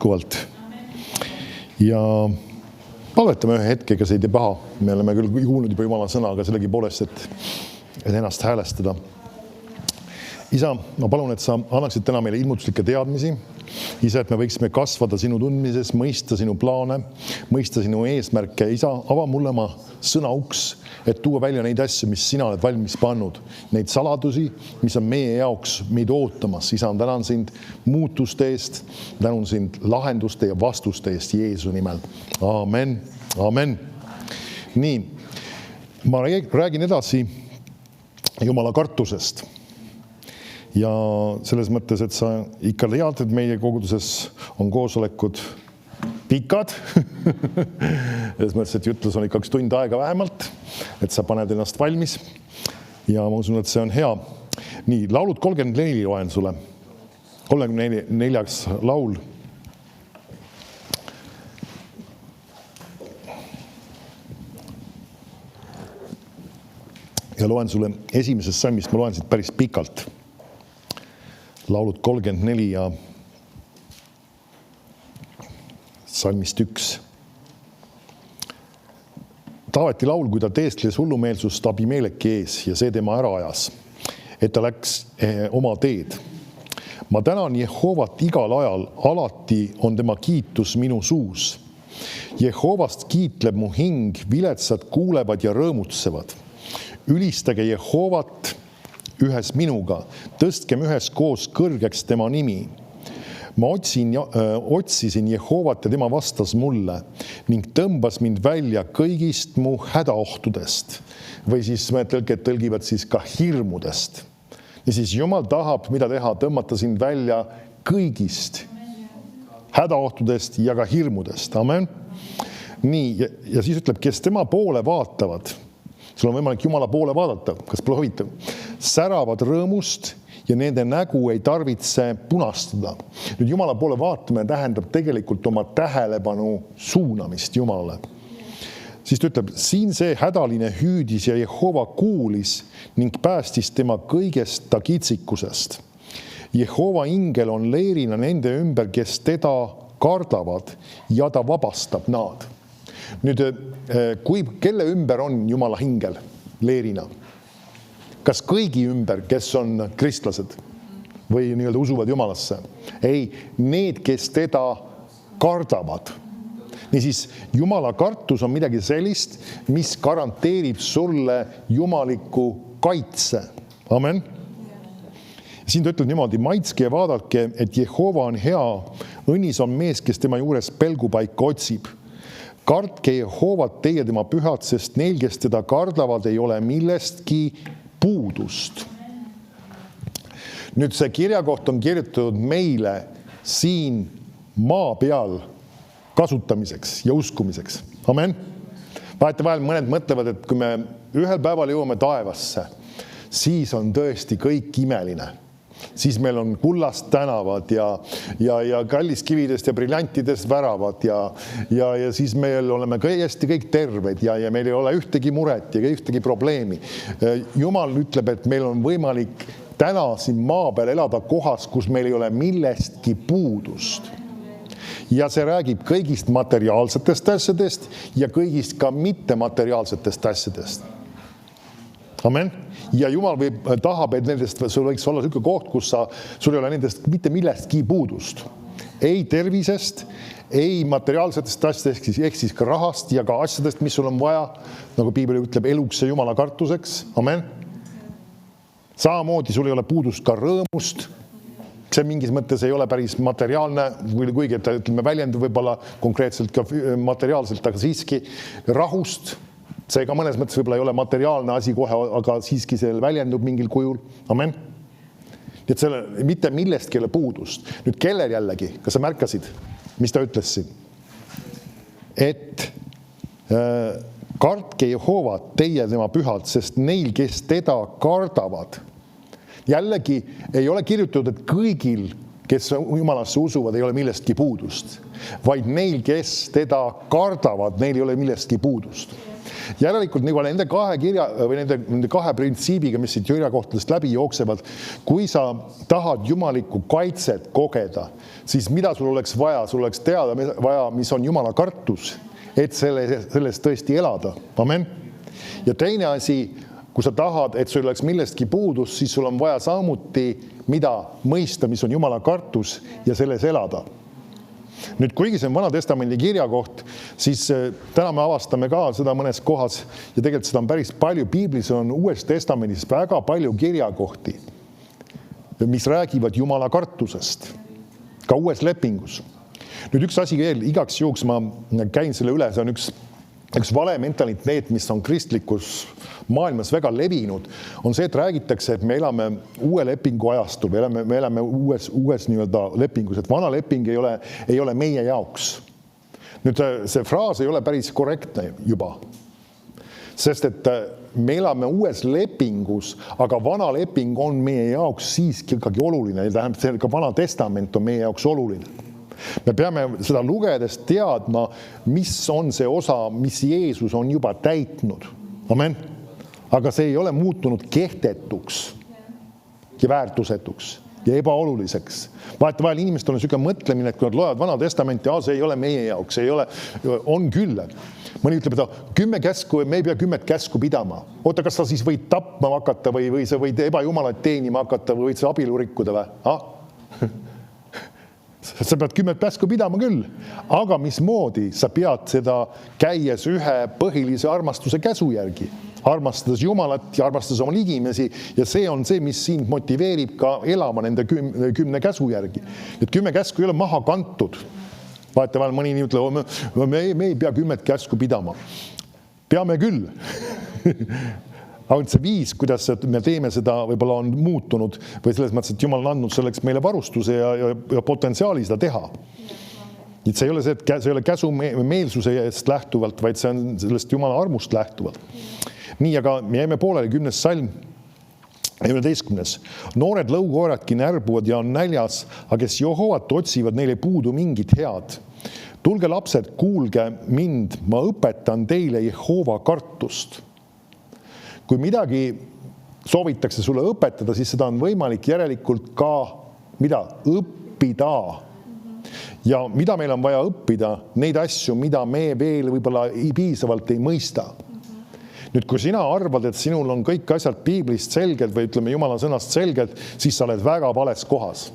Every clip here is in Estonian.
jätkuvalt. Ja palvetame ühe hetkega, see ei tee paha. Me oleme küll kuulnud juba Jumala sõna, aga sellegipoolest, et ennast häälestada. Isa, ma palun, et sa annaksid täna meile ilmutuslikke teadmisi. Isa, et me võiksime kasvada sinu tundmises, mõista sinu plaane, mõista sinu eesmärke. Isa, ava mulle oma sõna uks, et tuua välja neid asju, mis sina oled valmis pannud. Neid saladusi, mis on meie jaoks meid ootamas. Isa, tänan sind muutuste eest, tänan sind lahenduste ja vastuste eest Jeesu nimel. Amen. Amen. Nii, ma räägin edasi Jumala kartusest. Ja selles mõttes, et sa ikka tead, et meie koguduses on koosolekud pikad. Selles mõttes, et jutlus on 2 tundi aega vähemalt, et sa paned ennast valmis. Ja ma usun, et see on hea. Nii, laulud 34 loen sulle. 34. laul. Ja loen sulle esimesest salmist, ma loen siit päris pikalt. Laulud 34 ja salmist 1. Taaveti laul, kui ta teeskles hullumeelsust Abimeleki ees ja see tema ära ajas, et ta läks oma teed. Ma tänan Jehovat igal ajal, alati on tema kiitus minu suus. Jehovast kiitleb mu hing, viletsad kuulevad ja rõõmutsevad. Ülistage Jehovat ühes minuga, tõstkem ühes koos kõrgeks tema nimi. Ma otsisin Jehovat ja tema vastas mulle ning tõmbas mind välja kõigist mu hädaohtudest. Või siis me tõlgivad siis ka hirmudest. Ja siis Jumal tahab, mida teha, tõmmata sind välja kõigist hädaohtudest ja ka hirmudest. Amen. Nii, ja siis ütleb, kes tema poole vaatavad. Sul on võimalik Jumala poole vaadata, kas pole huvitav. Säravad rõõmust ja nende nägu ei tarvitse punastada. Nüüd Jumala poole vaatamine tähendab tegelikult oma tähelepanu suunamist Jumalale. Siis ta ütleb, siin see hädaline hüüdis ja Jehova kuulis ning päästis tema kõigest ta kitsikusest. Jehova ingel on leerina nende ümber, kes teda kardavad ja ta vabastab nad. Nüüd, kelle ümber on Jumala hingel leerina? Kas kõigi ümber, kes on kristlased või nii-öelda usuvad Jumalasse? Ei, need, kes teda kardavad. Niisiis, Jumala kartus on midagi sellist, mis garanteerib sulle jumaliku kaitse. Amen. Siin ta ütleb niimoodi, maitske ja vaadake, et Jehova on hea, õnnis on mees, kes tema juures pelgupaika otsib. Kartke Jehovat teie tema pühad, sest neil, kes teda kardavad, ei ole millestki puudust. Nüüd see kirjakoht on kirjutatud meile siin maa peal kasutamiseks ja uskumiseks. Amen. Vahetevahel mõned mõtlevad, et kui me ühel päeval jõuame taevasse, siis on tõesti kõik imeline. Siis meil on kullast tänavad ja kalliskividest ja briljantidest väravad ja siis meil oleme kõik terved ja meil ei ole ühtegi muret ja ühtegi probleemi. Jumal ütleb, et meil on võimalik täna siin maa peal elada kohas, kus meil ei ole millestki puudust. Ja see räägib kõigist materiaalsetest asjadest ja kõigist ka mittemateriaalsetest asjadest. Amen. Ja Jumal tahab, et nendest sul võiks olla selline koht, kus sul ei ole nendest mitte millestki puudust. Ei tervisest, ei materiaalsetest asjadest, ehk siis ka rahast ja ka asjadest, mis sul on vaja, nagu Piibel ütleb, eluks ja Jumala kartuseks. Amen. Samamoodi sul ei ole puudust ka rõõmust. See mingis mõttes ei ole päris materiaalne, kuigi et ütleme väljendub võib-olla konkreetselt ka materiaalselt, aga siiski rahust. See ka mõnes mõttes võib-olla ei ole materiaalne asi kohe, aga siiski see väljendub mingil kujul. Amen. Nii et selle mitte millestki ei ole puudust. Nüüd kellel jällegi, kas sa märkasid, mis ta ütles siin? Et kartke Jehovat teie tema pühad, sest neil, kes teda kardavad. Jällegi ei ole kirjutatud, et kõigil, kes Jumalasse usuvad, ei ole millestki puudust, vaid neil, kes teda kardavad, neil ei ole millestki puudust. Järelikult nagu nende kahe kirja või nende kahe printsiibiga, mis siit kirjakohtadest läbi jooksevad, kui sa tahad jumalikku kaitset kogeda, siis mida sul oleks vaja? Sul oleks teada vaja, mis on Jumala kartus, et sellest tõesti elada. Amen. Ja teine asi, kui sa tahad, et sul oleks millestki puudus, siis sul on vaja samuti mida mõista, mis on Jumala kartus ja selles elada. Nüüd, kuigi see on Vana Testamendi kirjakoht, siis täna me avastame ka seda mõnes kohas ja tegelikult seda on päris palju. Piiblis on Uues Testamendis väga palju kirjakohti, mis räägivad Jumala kartusest, ka Uues lepingus. Nüüd üks asi veel, igaks juhuks ma käin selle üle, see on üks vale mentaliteet, mis on kristlikus maailmas väga levinud, on see, et räägitakse, et me elame uue lepingu ajastul, me elame uues nii-öelda lepingus, et vana leping ei ole meie jaoks. Nüüd see fraas ei ole päris korrektne juba, sest et me elame uues lepingus, aga vana leping on meie jaoks siiski ikkagi oluline, tähendab, ka Vana Testament on meie jaoks oluline. Me peame seda lugedes teadma, mis on see osa, mis Jeesus on juba täitnud. Amen. Aga see ei ole muutunud kehtetuks ja väärtusetuks ja ebaoluliseks. Vahetevahel inimestel on selline mõtlemine, et kui nad loevad Vana Testamenti, see ei ole meie jaoks, on küll. Mõni ütleb, et 10 käsku, me ei pea 10 käsku pidama. Oota, kas sa siis võid tapma hakata või sa võid ebajumalaid teenima hakata või võid sa abielu rikkuda või? Sa pead 10 käsku pidama küll, aga mismoodi sa pead seda käies ühe põhilise armastuse käsu järgi, armastades Jumalat ja armastades oma ligimesi, ja see on see, mis sind motiveerib ka elama nende 10 käsu järgi. Et 10 käsku ei ole maha kantud. Vahetevahel mõni nii ütleb, me ei pea 10 käsku pidama. Peame küll. Aga see viis, kuidas me teeme seda, võib-olla on muutunud või selles mõttes, et Jumal on andnud selleks meile varustuse ja potentsiaali seda teha. Et see ei ole see, et see ei ole käsu meelsusest lähtuvalt, vaid see on sellest Jumala armust lähtuvalt. Nii, aga me jäime pooleli 10. salm, 11. Noored lõukoeradki närbuvad ja on näljas, aga kes Jehovat otsivad, neile puudu mingit head. Tulge lapsed, kuulge mind, ma õpetan teile Jehova kartust. Kui midagi soovitakse sulle õpetada, siis seda on võimalik järelikult ka õppida. Ja mida meil on vaja õppida? Neid asju, mida me veel võib-olla piisavalt ei mõista. Nüüd, kui sina arvad, et sinul on kõik asjad piiblist selged või ütleme Jumala sõnast selged, siis sa oled väga vales kohas.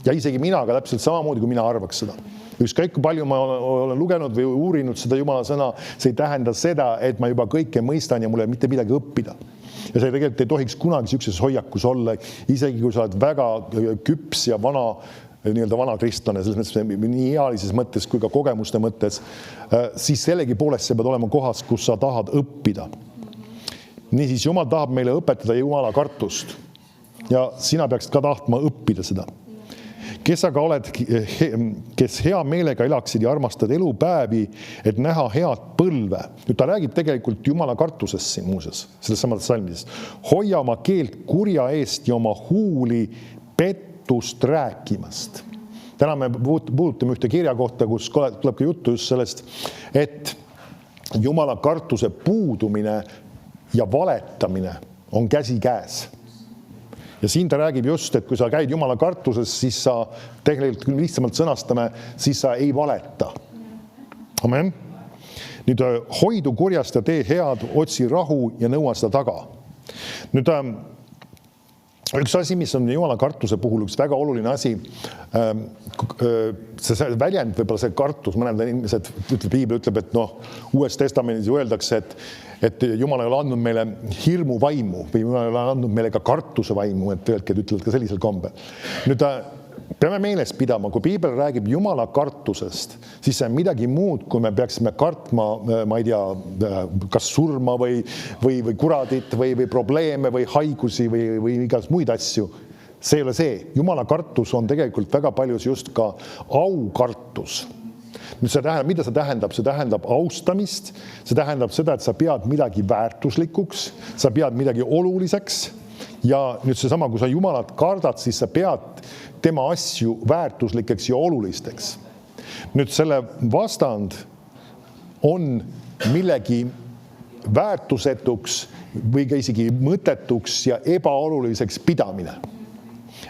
Ja isegi mina ka täpselt samamoodi, kui mina arvaks seda. Ükskõik kui palju ma olen lugenud või uurinud seda Jumala sõna, see ei tähenda seda, et ma juba kõike mõistan ja mulle mitte midagi õppida. Ja see tegelikult ei tohiks kunagi sellises hoiakus olla, isegi kui sa oled väga küps ja vana kristlane, selles mõttes nii ealises mõttes kui ka kogemuste mõttes, siis sellegi poolest see pead olema kohas, kus sa tahad õppida. Niisiis, Jumal tahab meile õpetada Jumala kartust ja sina peaksid ka tahtma õppida seda. Kes aga oled, kes hea meelega elaksid ja armastad elupäevi, et näha head põlve. Nüüd ta räägib tegelikult Jumala kartusest siin muuses, selles samades salmides. Hoia oma keelt kurja eest ja oma huuli pettust rääkimast. Täna me puudutame ühte kirja kohta, kus tuleb ka juttu just sellest, et Jumala kartuse puudumine ja valetamine on käsi käes. Ja siin ta räägib just, et kui sa käid Jumala kartuses, siis sa tegelikult lihtsamalt sõnastame, siis sa ei valeta. Amen. Nüüd hoidu kurjast ja tee head, otsi rahu ja nõua seda taga. Nüüd üks asi, mis on Jumala kartuse puhul üks väga oluline asi, see väljend, võib-olla see kartus, mõned inimesed, Piibel ütleb, et Uues Testamendis öeldakse, et Jumal ei ole andnud meile hirmu vaimu või Jumal ei ole andnud meile ka kartuse vaimu, et ütlevad ka sellisel kombel. Nüüd peame meeles pidama, kui Piibel räägib Jumala kartusest, siis see on midagi muud, kui me peaksime kartma, ma ei tea, kas surma või kuradit või probleeme või haigusi või igas muid asju. See ei ole see. Jumala kartus on tegelikult väga paljus just ka aukartus. Nüüd mida see tähendab? See tähendab austamist, see tähendab seda, et sa pead midagi väärtuslikuks, sa pead midagi oluliseks ja nüüd seesama, kui sa Jumalat kardad, siis sa pead tema asju väärtuslikeks ja olulisteks. Nüüd selle vastand on millegi väärtusetuks või ka isegi mõttetuks ja ebaoluliseks pidamine.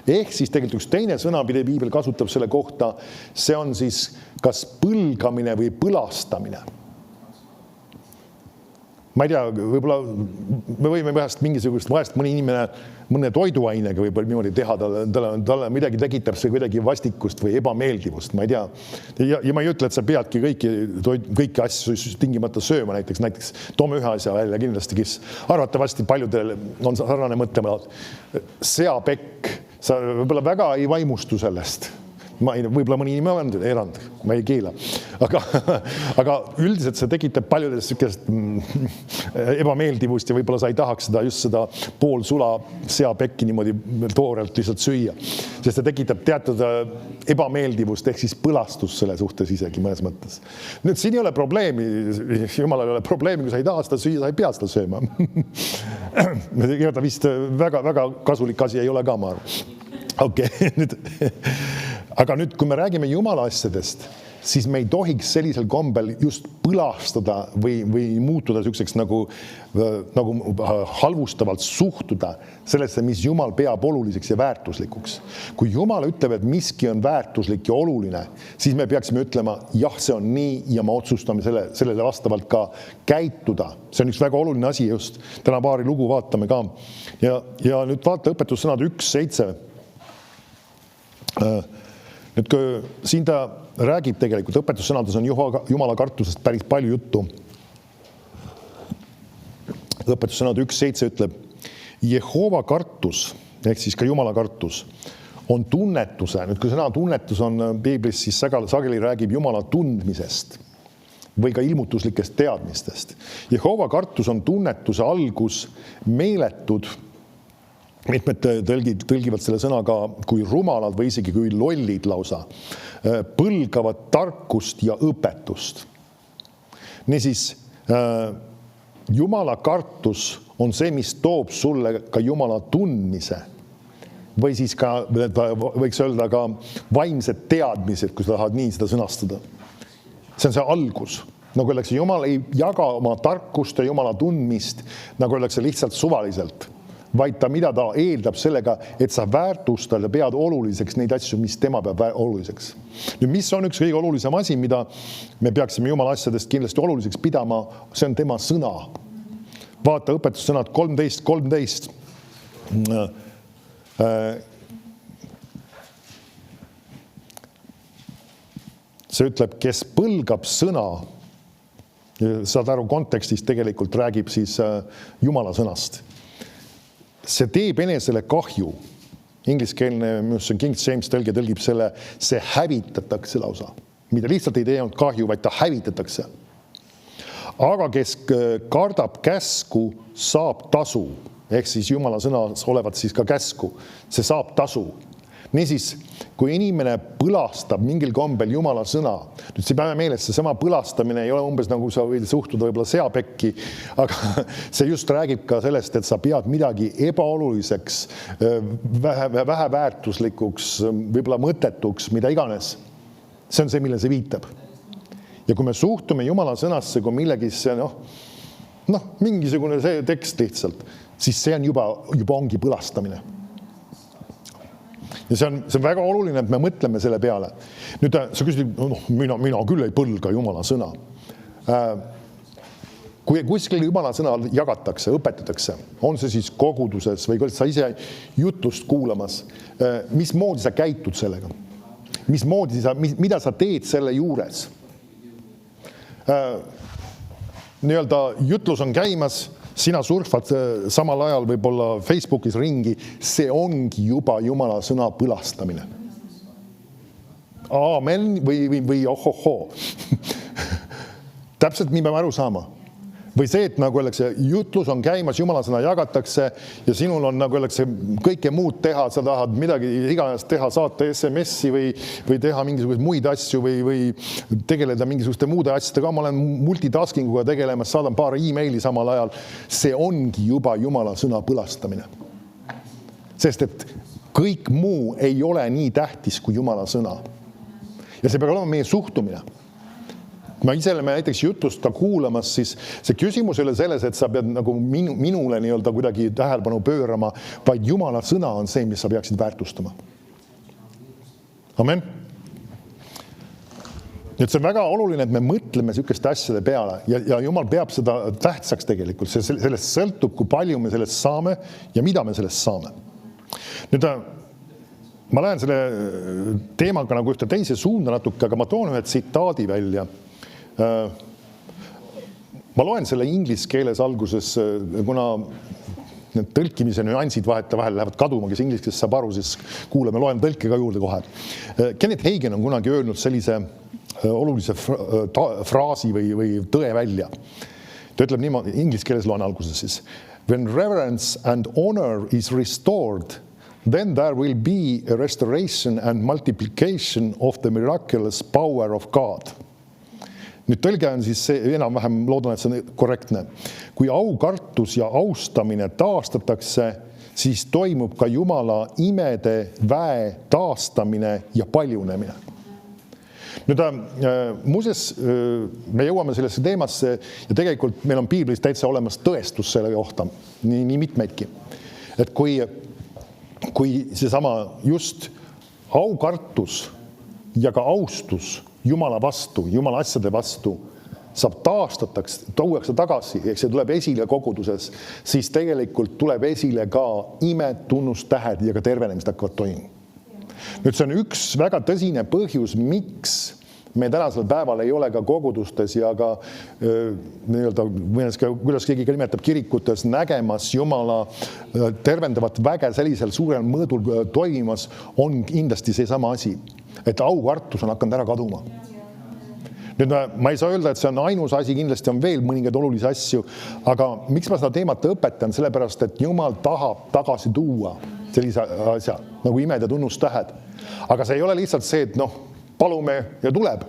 Ehk siis tegelikult üks teine sõna, mida piibel kasutab selle kohta, see on siis kas põlgamine või põlastamine. Ma ei tea, võib-olla me võime vahest mõni inimene mõne toiduainega võib-olla niimoodi teha, talle midagi tekitab see kuidagi vastikust või ebameeldivust, ma ei tea. Ja ma ei ütle, et sa peadki kõiki asju tingimata sööma, näiteks toome ühe asja välja kindlasti, kes arvatavasti paljudel on sarnane mõtlema. Seapekk, sa võib-olla väga ei vaimustu sellest. Võib-olla mõni inimene on erand, ma ei keela. Aga üldiselt see tekitab paljudes sükest ebameeldivust ja võib-olla sa ei tahaks seda poolsula seapekki niimoodi toorelt lihtsalt süüa. Sest see tekitab teatud ebameeldivust ehk siis põlastust selle suhtes isegi mõnes mõttes. Nüüd siin ei ole probleemi, jumalal ei ole probleemi, kui sa ei taha seda süüa, sa ei pea seda sööma. Vist väga kasulik asi ei ole ka, ma arvan. Aga nüüd, kui me räägime Jumala asjadest, siis me ei tohiks sellisel kombel just põlastada või muutuda selliseks nagu halvustavalt suhtuda sellesse, mis Jumal peab oluliseks ja väärtuslikuks. Kui Jumal ütleb, et miski on väärtuslik ja oluline, siis me peaksime ütlema, jah, see on nii ja me otsustame sellele vastavalt ka käituda. See on üks väga oluline asi just. Täna paari lugu vaatame ka. Ja nüüd vaata õpetussõnad 1.7. Nüüd, kui siin ta räägib tegelikult, õpetussõnades on Jumala kartusest päris palju juttu. Õpetussõnad 1.7 ütleb, Jehova kartus, ehk siis ka Jumala kartus, on tunnetuse. Nüüd, kui sõna tunnetus on piiblis, siis sageli räägib Jumala tundmisest või ka ilmutuslikest teadmistest. Jehova kartus on tunnetuse algus, meeletud. Mitmed tõlgivad selle sõna ka kui rumalad või isegi kui lollid lausa, põlgavad tarkust ja õpetust. Niisiis, Jumala kartus on see, mis toob sulle ka Jumala tundmise või siis ka, võiks öelda ka vaimsed teadmised, kui sa tahad nii seda sõnastada. See on see algus. Nagu öeldakse, Jumal ei jaga oma tarkust ja Jumala tundmist, nagu öeldakse lihtsalt suvaliselt, vaid mida ta eeldab sellega, et sa väärtustad ja pead oluliseks neid asju, mis tema peab oluliseks. Nüüd, mis on üks kõige olulisem asi, mida me peaksime Jumala asjadest kindlasti oluliseks pidama, see on tema sõna. Vaata õpetussõnad 13. See ütleb, kes põlgab sõna, saad aru, kontekstis tegelikult räägib siis Jumala sõnast. See teeb enesele kahju. Ingliskeelne King James tõlgib selle, see hävitatakse lausa. Mida lihtsalt ei tee kahju, vaid ta hävitatakse. Aga kes kardab käsku, saab tasu. Ehk siis Jumala sõnas olevat siis ka käsku. See saab tasu. Niisiis, kui inimene põlastab mingil kombel Jumala sõna, nüüd see päeva meeles, see sama põlastamine ei ole umbes nagu sa võid suhtuda võib-olla seapekki, aga see just räägib ka sellest, et sa pead midagi ebaoluliseks, väheväärtuslikuks, võib-olla mõttetuks, mida iganes. See on see, mille see viitab. Ja kui me suhtume Jumala sõnasse, kui millegisse, mingisugune see tekst lihtsalt, siis see on juba ongi põlastamine. Ja see on väga oluline, et me mõtleme selle peale. Nüüd sa küsid, mina küll ei põlga Jumala sõna. Kui kuskil Jumala sõna jagatakse, õpetatakse, on see siis koguduses või kui sa ise jutust kuulamas, mismoodi sa käitud sellega? Mida sa teed selle juures? Nii-öelda jutlus on käimas, sina surfad samal ajal võib-olla Facebookis ringi, see ongi juba Jumala sõna põlastamine. Aamen või ohoho. Täpselt nii peame aru saama. Või see, et nagu öeldakse, jutlus on käimas, Jumala sõna jagatakse ja sinul on nagu öeldakse kõike muud teha, sa tahad midagi iganes teha, saata SMS-i või teha mingisuguseid muid asju või tegeleda mingisuguste muude asjadega. Ma olen multitaskinguga tegelemas, saadan paar e-maili samal ajal. See ongi juba Jumala sõna põlastamine. Sest et kõik muu ei ole nii tähtis kui Jumala sõna. Ja see peab olema meie suhtumine. ma ise oleme näiteks jutust ka kuulamas, siis see küsimus ei ole selles, et sa pead nagu minule nii-öelda kuidagi tähelepanu pöörama, vaid Jumala sõna on see, mis sa peaksid väärtustama. Amen. Nüüd see on väga oluline, et me mõtleme sükeste asjade peale ja Jumal peab seda tähtsaks tegelikult. Sellest sõltub, kui palju me sellest saame ja mida me sellest saame. Nüüd ma lähen selle teemaga nagu ühte teise suunda natuke, aga ma toon ühe tsitaadi välja. Ma loen selle inglise keeles alguses, kuna need tõlkimise nüansid vahel lähevad kaduma, kes inglise keeles saab aru, siis kuuleme, loen tõlke ka juurde kohe. Kenneth Hagin on kunagi öelnud sellise olulise fraasi või tõe välja. Ta ütleb niimoodi, inglise keeles loen alguses siis. When reverence and honor is restored, then there will be a restoration and multiplication of the miraculous power of God. Nüüd tõlge on siis see, enam-vähem loodan, et see on korrektne. Kui aukartus ja austamine taastatakse, siis toimub ka Jumala imede väe taastamine ja paljunemine. Nüüd muuseas, me jõuame sellesse teemasse ja tegelikult meil on piiblis täitsa olemas tõestus selle kohta, nii mitmeidki. Et kui seesama just aukartus ja ka austus Jumala vastu, Jumala asjade vastu saab taastataks, tuuakse tagasi, eks see tuleb esile koguduses, siis tegelikult tuleb esile ka imed, tunnustähed ja ka tervenemist hakkavad toimuma. Nüüd see on üks väga tõsine põhjus, miks me tänasel päeval ei ole ka kogudustes ja ka kuidas keegi nimetab kirikutes nägemas Jumala tervendavat väge sellisel suurel mõõdul toimimas, on kindlasti see sama asi, et aukartus on hakanud ära kaduma. Nüüd ma ei saa öelda, et see on ainus asi, kindlasti on veel mõningaid olulisi asju, aga miks ma seda teemat õpetan, sellepärast, et Jumal tahab tagasi tuua sellise asja, nagu imed ja tunnustähed. Aga see ei ole lihtsalt see, et palume ja tuleb.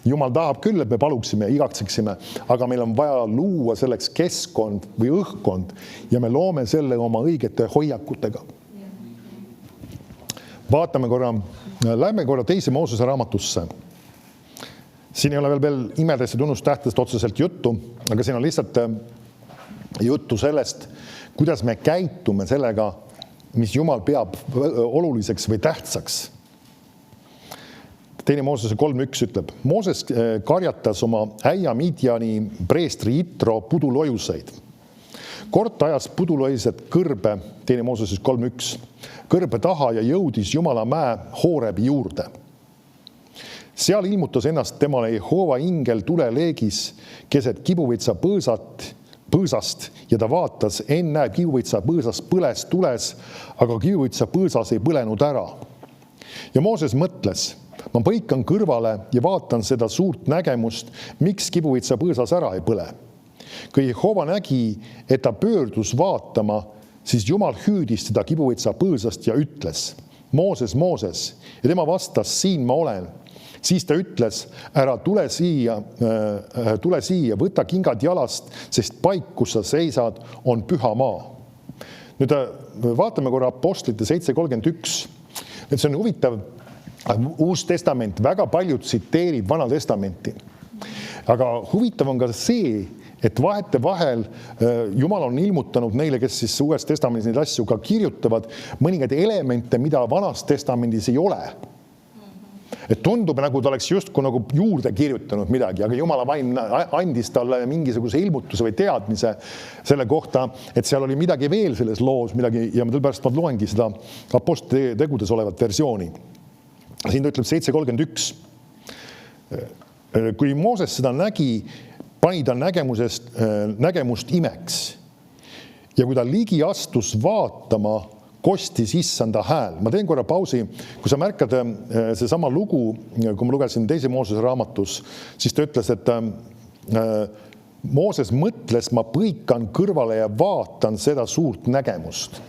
Jumal tahab küll, et me paluksime, igatseksime, aga meil on vaja luua selleks keskkond või õhkkond ja me loome selle oma õigete hoiakutega. Lähme korra teise Moosese raamatusse. Siin ei ole veel imedest ja tunnustähtedest otseselt juttu, aga siin on lihtsalt juttu sellest, kuidas me käitume sellega, mis Jumal peab oluliseks või tähtsaks. Teine Moosese 3.1 ütleb, Mooses karjatas oma äia Midjani preestri Itro pudulojuseid. Kord ajas puduloised kõrbe, teine Mooseses 3.1, kõrbe taha ja jõudis Jumala mäe Hoorebi juurde. Seal ilmutas ennast temale Jehova ingel tuleleegis keset kibuvitsa põõsast ja ta vaatas, enne kibuvitsa põõsas põles tules, aga kibuvitsa põõsas ei põlenud ära. Ja Mooses mõtles, ma põikan kõrvale ja vaatan seda suurt nägemust, miks kibuvitsa põõsas ära ei põle. Kui Jehova nägi, et ta pöördus vaatama, siis Jumal hüüdis teda kibuvitsa põõsast ja ütles, Mooses, Mooses, ja tema vastas, siin ma olen. Siis ta ütles, ära tule siia, võta kingad jalast, sest paik, kus sa seisad, on püha maa. Nüüd vaatame korra Apostlite 7.31. See on huvitav, Uus testament, väga paljud tsiteerib Vana testamenti. Aga huvitav on ka see, et vahetevahel Jumal on ilmutanud neile, kes siis Uues testamendis neid asju ka kirjutavad, mõningaid elemente, mida Vanas testamendis ei ole. Et tundub, nagu ta oleks justkui nagu juurde kirjutanud midagi, aga Jumala vaim andis talle mingisuguse ilmutuse või teadmise selle kohta, et seal oli midagi veel selles loos, ja tõlpärast ma loengi seda Apostlite tegudes olevat versiooni. Siin ta ütleb 7.31. Kui Mooses seda nägi, pani ta nägemust imeks. Ja kui ta ligi astus vaatama, kostis issanda hääl. Ma teen korra pausi. Kui sa märkad see sama lugu, kui ma lugesin teise Moosese raamatus, siis ta ütles, et Mooses mõtles, ma põikan kõrvale ja vaatan seda suurt nägemust.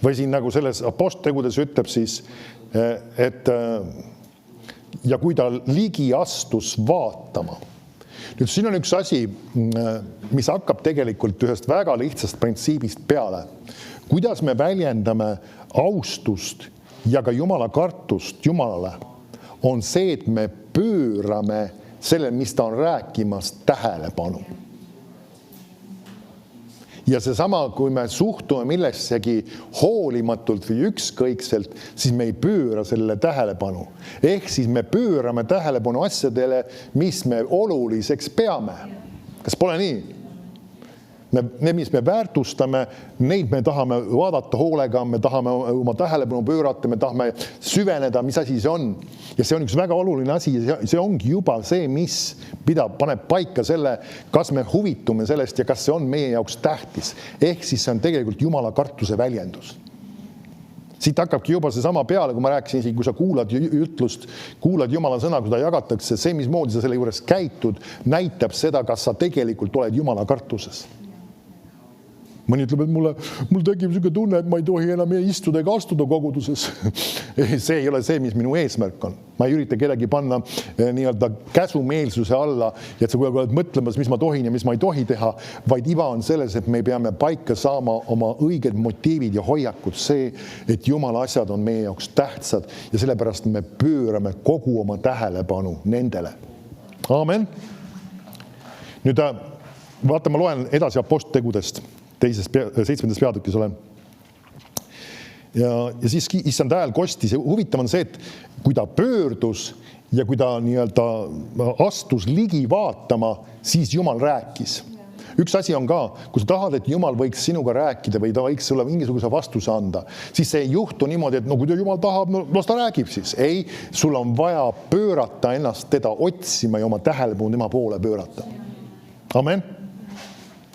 Või siin nagu selles Apostlitegudes ütleb siis, et ja kui ta ligi astus vaatama. Nüüd siin on üks asi, mis hakkab tegelikult ühest väga lihtsast printsiibist peale. Kuidas me väljendame austust ja ka Jumala kartust Jumalale, on see, et me pöörame sellele, mis ta on rääkimas, tähelepanu. Ja seesama, kui me suhtume millessegi hoolimatult või ükskõikselt, siis me ei pööra sellele tähelepanu. Ehk siis me pöörame tähelepanu asjadele, mis me oluliseks peame. Kas pole nii? Need, mis me väärtustame, neid me tahame vaadata hoolega, me tahame oma tähelepanu pöörata, me tahame süveneda, mis asi see on. Ja see on üks väga oluline asi, see ongi juba see, mis paneb paika selle, kas me huvitume sellest ja kas see on meie jaoks tähtis. Ehk siis see on tegelikult Jumala kartuse väljendus. Siit hakkabki juba seesama peale, kui ma rääkisin isegi, kui sa kuulad jutlust, kuulad Jumala sõna, kui ta jagatakse, see, mismoodi sa selle juures käitud, näitab seda, kas sa tegelikult oled Jumala kartuses. Mõni ütleb, et mul tekib selline tunne, et ma ei tohi enam istuda ega astuda koguduses. See ei ole see, mis minu eesmärk on. Ma ei ürita kedagi panna nii-öelda käsumeelsuse alla, et sa kogu aeg oled mõtlemas, mis ma tohin ja mis ma ei tohi teha, vaid iva on selles, et me peame paika saama oma õiged motiivid ja hoiakud see, et Jumala asjad on meie jaoks tähtsad ja sellepärast me pöörame kogu oma tähelepanu nendele. Aamen. Nüüd vaata, ma loen edasi aposteltegudest. 7. peatükis olen. Ja siis issand hääl kostis ja huvitav on see, et kui ta pöördus ja kui ta nii-öelda astus ligi vaatama, siis Jumal rääkis. Üks asi on ka, kui sa tahad, et Jumal võiks sinuga rääkida või ta võiks sulle mingisuguse vastuse anda, siis see ei juhtu niimoodi, et no kui Jumal tahab, no ta räägib siis. Ei, sul on vaja pöörata ennast teda otsima ja oma tähelepanu tema poole pöörata. Amen.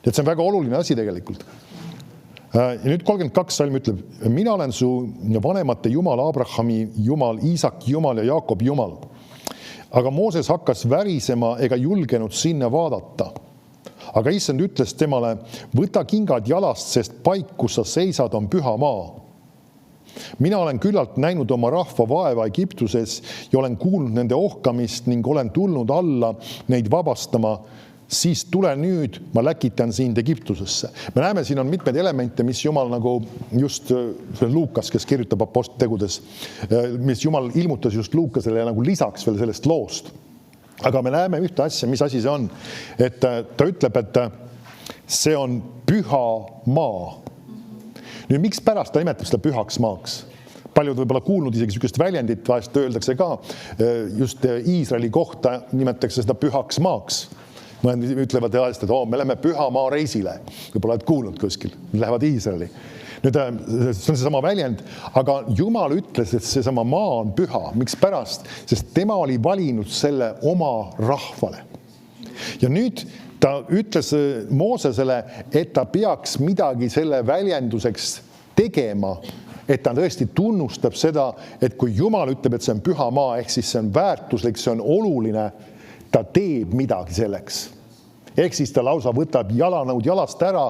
Et see on väga oluline asi tegelikult. Ja nüüd 32 salm ütleb, mina olen su vanemate Jumal, Abrahami Jumal, Iisaki Jumal ja Jaakobi Jumal. Aga Mooses hakkas värisema ega julgenud sinna vaadata. Aga issand ütles temale, võta kingad jalast, sest paik, kus sa seisad, on püha maa. Mina olen küllalt näinud oma rahva vaeva Egiptuses ja olen kuulnud nende ohkamist ning olen tulnud alla neid vabastama, siis tule nüüd, ma läkitan sind Egiptusesse. Me näeme, siin on mitmed elemente, mis Jumal nagu just Luukas, kes kirjutab aposteltegudes, mis Jumal ilmutas just Luukasele ja nagu lisaks veel sellest loost. Aga me näeme ühte asja, mis asi see on. Et ta ütleb, et see on püha maa. Nüüd, miks pärast ta nimetab seda pühaks maaks? Paljud võib-olla kuulnud isegi sükest väljendit, vahest öeldakse ka, just Iisraeli kohta nimetatakse seda pühaks maaks. Mõned ütlevad ajast, et me läheme püha maa reisile. Võib-olla oled kuulnud kuskil. Lähevad Iisraeli. Nüüd, see on seesama väljend, aga Jumal ütles, et seesama maa on püha. Miks pärast? Sest tema oli valinud selle oma rahvale. Ja nüüd ta ütles Moosesele, et ta peaks midagi selle väljenduseks tegema, et ta tõesti tunnustab seda, et kui Jumal ütleb, et see on püha maa, ehk siis see on väärtuslik, see on oluline, ta teeb midagi selleks. Ehk siis ta lausa võtab jalanõud jalast ära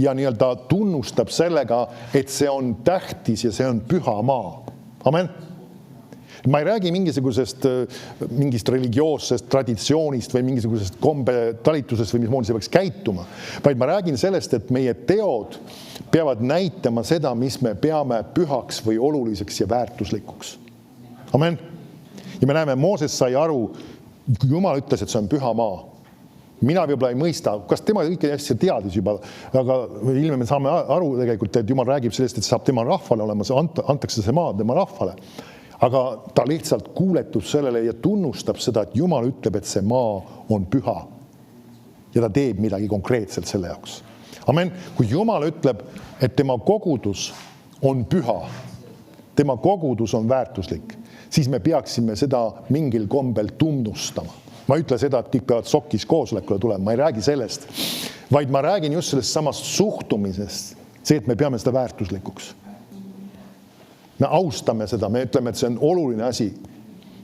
ja nii-öelda tunnustab sellega, et see on tähtis ja see on püha maa. Amen. Ma ei räägi mingist religioossest traditsioonist või mingisugusest kombetalitusest või mismoodi see peaks käituma, vaid ma räägin sellest, et meie teod peavad näitama seda, mis me peame pühaks või oluliseks ja väärtuslikuks. Amen. Ja me näeme, Mooses sai aru, Jumal ütles, et see on püha maa. Mina võib-olla ei mõista, kas tema kõike asja teadis juba, aga ilme me saame aru tegelikult, et Jumal räägib sellest, et saab tema rahvale olema, antakse see maa tema rahvale. Aga ta lihtsalt kuuletub sellele ja tunnustab seda, et Jumal ütleb, et see maa on püha. Ja ta teeb midagi konkreetselt selle jaoks. Amen. Kui Jumal ütleb, et tema kogudus on püha, tema kogudus on väärtuslik, siis me peaksime seda mingil kombel tunnustama. Ma ütle seda, et kõik peavad sokis koosolekule tulema. Ma ei räägi sellest, vaid ma räägin just sellest samast suhtumisest. See, et me peame seda väärtuslikuks. Me austame seda, me ütleme, et see on oluline asi.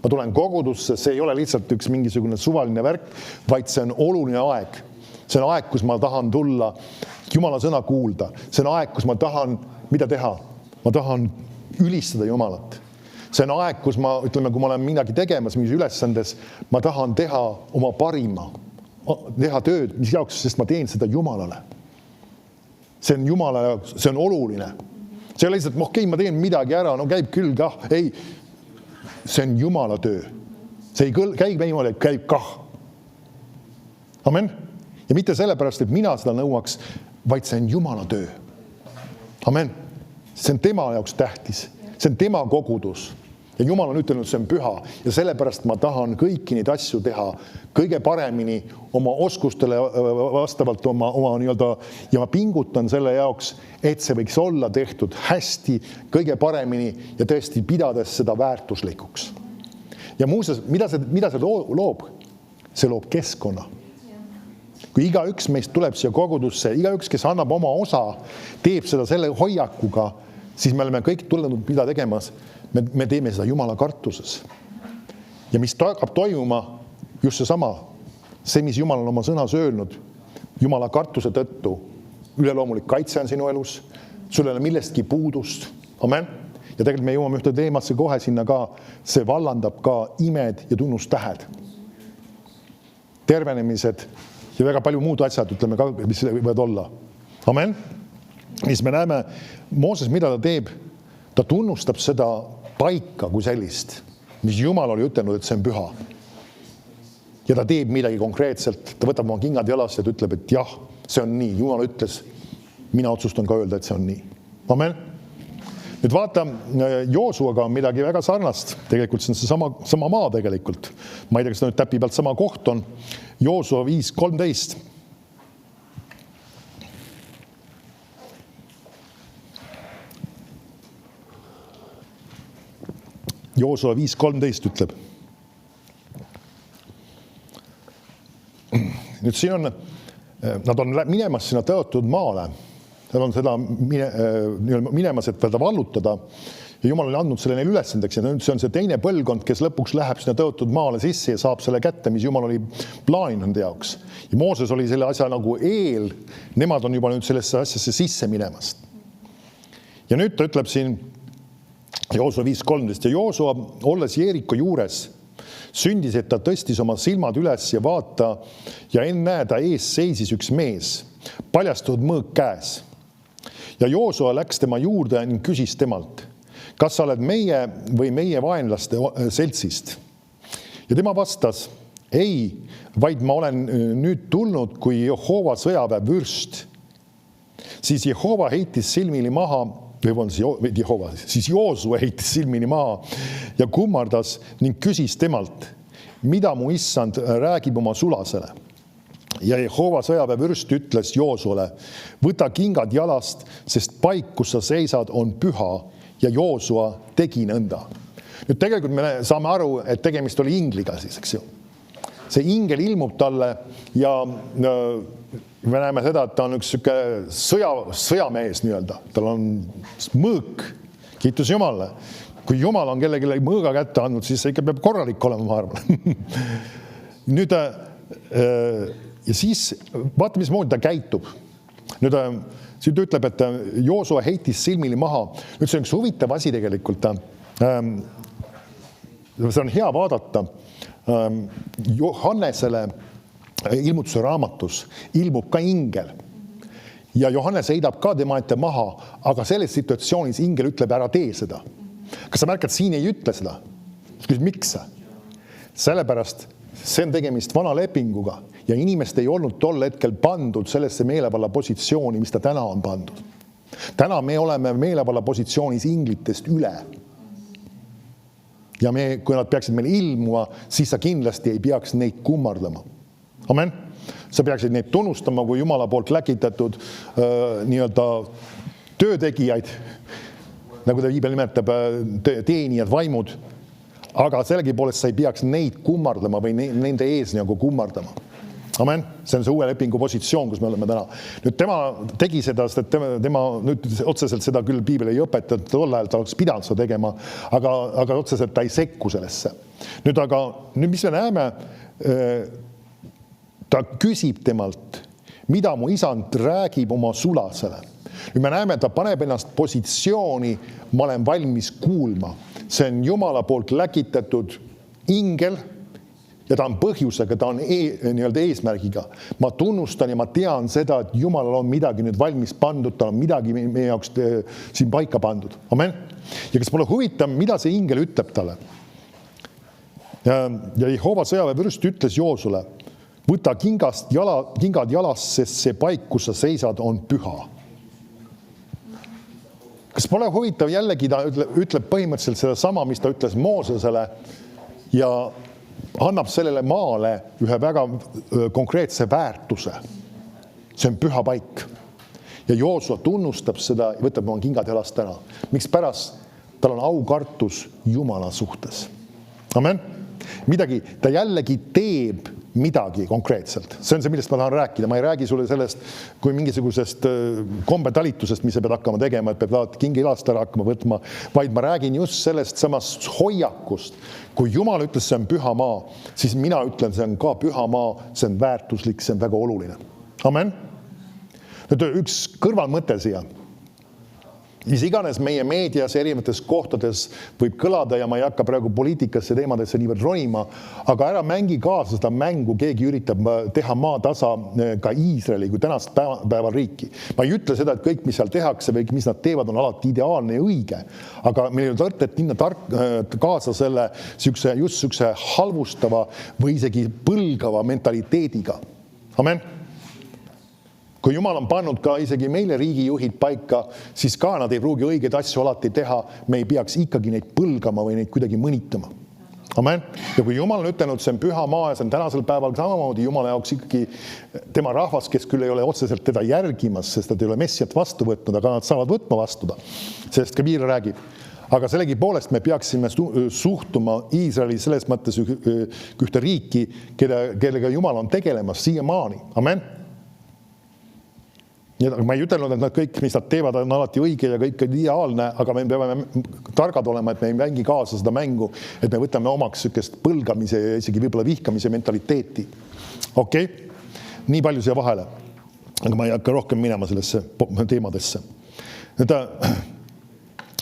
Ma tulen kogudusse, see ei ole lihtsalt üks mingisugune suvaline värk, vaid see on oluline aeg. See on aeg, kus ma tahan tulla Jumala sõna kuulda. See on aeg, kus ma tahan, mida teha? Ma tahan ülistada Jumalat. See on aeg, kus ma, ütleme, kui ma olen midagi tegemas, mingis ülesandes, ma tahan teha oma parima, teha tööd, mis jaoks, sest ma teen seda Jumalale. See on Jumala jaoks, see on oluline. See on lihtsalt, okei, ma teen midagi ära, no käib küll kah. Ei, see on Jumala töö. See ei käib niimoodi, et käib kah. Amen. Ja mitte sellepärast, et mina seda nõuaks, vaid see on Jumala töö. Amen. See on tema jaoks tähtis. See on tema kogudus. Ja Jumal on ütelnud, see on püha. Ja sellepärast ma tahan kõiki neid asju teha kõige paremini oma oskustele vastavalt oma nii-öelda, ja ma pingutan selle jaoks, et see võiks olla tehtud hästi, kõige paremini ja tõesti pidades seda väärtuslikuks. Ja muuseas, mida see loob? See loob keskkonna. Kui igaüks meist tuleb siia kogudusse, igaüks, kes annab oma osa, teeb seda selle hoiakuga, siis me oleme kõik tulnud mida tegemas. Me teeme seda Jumala kartuses. Ja mis hakkab toimuma, just see, mis Jumal on oma sõnas öelnud, Jumala kartuse tõttu, üleloomulik kaitse on sinu elus, sul ei ole millestki puudust. Amen. Ja tegelikult me jõuame ühte teemasse kohe sinna ka, see vallandab ka imed ja tunnustähed. Tervenemised ja väga palju muud asjad, ütleme ka, mis võivad olla. Amen. Mis me näeme, Mooses, mida ta teeb, ta tunnustab seda paika kui sellist, mis Jumal oli ütelnud, et see on püha. Ja ta teeb midagi konkreetselt, ta võtab oma kingad jalast ja ta ütleb, et jah, see on nii. Jumal ütles, mina otsustan ka öelda, et see on nii. Amen. Nüüd vaata, Joosuaga on midagi väga sarnast. Tegelikult see on sama maa tegelikult. Ma ei tea, kas ta nüüd täpi pealt sama koht on. Joosua 5:13. Joosua 5:13 ütleb. Nüüd siin on, nad on minemas sinna tõotud maale. Nad on seda minemas, et teda vallutada. Ja Jumal oli andnud selle neile ülesandeks. Ja nüüd see on see teine põlvkond, kes lõpuks läheb sinna tõotud maale sisse ja saab selle kätte, mis Jumal oli plaaninud nende jaoks. Ja Mooses oli selle asja nagu eel. Nemad on juba nüüd sellesse asjasse sisse minemast. Ja nüüd ta ütleb siin Joosua 5:13. Ja Joosua, olles Jeeriko juures, sündis, et ta tõstis oma silmad üles ja vaata, ja ennäe, ta ees seisis üks mees, paljastatud mõõk käes. Ja Joosua läks tema juurde ning küsis temalt, kas sa oled meie või meie vaenlaste seltsist? Ja tema vastas, ei, vaid ma olen nüüd tulnud kui Jehova sõjaväe vürst. Siis Jehova heitis silmini maha, siis Joosua heitis silmini maha ja kummardas ning küsis temalt, mida mu issand räägib oma sulasele. Ja Jehova sõjaväe vürst ütles Joosuale, võta kingad jalast, sest paik, kus sa seisad, on püha, ja Joosua tegi nõnda. Nüüd tegelikult me saame aru, et tegemist oli ingliga siis, eks ju. See ingel ilmub talle ja me näeme seda, et ta on üks sõjamees nii-öelda. Tal on mõõk, kiitus Jumalale. Kui Jumal on kellegi mõõga kätte andnud, siis see ikka peab korralik olema, ma arvan. Nüüd, ja siis vaata, mismoodi ta käitub. Nüüd, siin ta ütleb, et Joosua heitis silmini maha. Nüüd see on üks huvitav asi tegelikult. See on hea vaadata. Johannesele ilmutuse raamatus ilmub ka ingel ja Johannes heidab ka tema ette maha, aga selles situatsioonis ingel ütleb, ära tee seda. Kas sa märkad, siin ei ütle seda? Miks? Sellepärast see on tegemist vana lepinguga ja inimest ei olnud tol hetkel pandud sellesse meelevalla positsiooni, mis ta täna on pandud. Täna me oleme meelevalla positsioonis inglitest üle. Ja kui nad peaksid meil ilmuma, siis sa kindlasti ei peaks neid kummardama. Amen. Sa peaksid neid tunnustama kui Jumala poolt läkitatud nii-öelda töötegijaid, nagu ta Piibel nimetab, teenijad, vaimud. Aga sellegipoolest sa ei peaks neid kummardama või nende ees nagu kummardama. Amen. See on see uue lepingu positsioon, kus me oleme täna. Nüüd tema tegi seda, sest tema nüüd otseselt seda küll Piibel ei õpetanud, tol ajal ta oleks pidanud seda tegema, aga otseselt ta ei sekku sellesse. Nüüd, mis me näeme, ta küsib temalt, mida mu isand räägib oma sulasele. Nüüd me näeme, ta paneb ennast positsiooni, ma olen valmis kuulma. See on Jumala poolt läkitatud ingel, ja ta on põhjusega, ta on nii-öelda eesmärgiga. Ma tunnustan ja ma tean seda, et Jumalal on midagi nüüd valmis pandud, ta on midagi meie jaoks siin paika pandud. Amen. Ja kas pole huvitav, mida see ingel ütleb talle? Ja Jehova sõjaväe vürst ütles Joosule, võta kingad jalas, sest see paik, kus sa seisad, on püha. Kas pole huvitav, jällegi ta ütleb põhimõtteliselt seda sama, mis ta ütles Moosesele ja annab sellele maale ühe väga konkreetse väärtuse. See on püha paik. Ja Joosua tunnustab seda ja võtab oma kingad jalast ära. Miks pärast tal on aukartus Jumala suhtes. Amen. Midagi, ta jällegi teeb midagi konkreetselt. See on see, millest ma tahan rääkida. Ma ei räägi sulle sellest kui mingisugusest kombetalitusest, mis sa pead hakkama tegema, et pead kingi jalast ära hakkama võtma, vaid ma räägin just sellest samast hoiakust. Kui Jumal ütles, see on püha maa, siis mina ütlen, see on ka püha maa, see on väärtuslik, see on väga oluline. Amen. Nüüd üks kõrvalmõte siia. Mis iganes meie meedias erinevates kohtades võib kõlada ja ma ei hakka praegu poliitikasse teemadesse niivõrd ronima, aga ära mängi kaasa seda mängu, keegi üritab teha maatasa ka Iisraeli kui tänast päeval riiki. Ma ei ütle seda, et kõik, mis seal tehakse või mis nad teevad, on alati ideaalne ja õige, aga meil on tõrtet minna kaasa selle just sükse halvustava või isegi põlgava mentaliteediga. Amen. Kui Jumal on pannud ka isegi meile riigijuhid paika, siis ka nad ei pruugi õigeid asju alati teha. Me ei peaks ikkagi neid põlgama või neid kuidagi mõnitama. Amen. Ja kui Jumal on ütelnud, see on püha maa ja see on tänasel päeval samamoodi Jumala jaoks ikkagi tema rahvas, kes küll ei ole otseselt teda järgimas, sest nad ei ole messiat vastu võtnud, aga nad saavad võtma vastuda, sest ka Piibel räägib. Aga sellegi poolest me peaksime suhtuma Iisraeli selles mõttes ühte riiki, kellega Jumal on tegelemas siiamaani. Amen. Ma ei ütelnud, et nad kõik, mis nad teevad, on alati õige ja kõik on ideaalne, aga me peame targad olema, et me ei mängi kaasa seda mängu, et me võtame omaks sükest põlgamise ja isegi võib-olla vihkamise mentaliteeti. Okei? Nii palju siia vahele. Aga ma ei hakka rohkem minema sellesse teemadesse.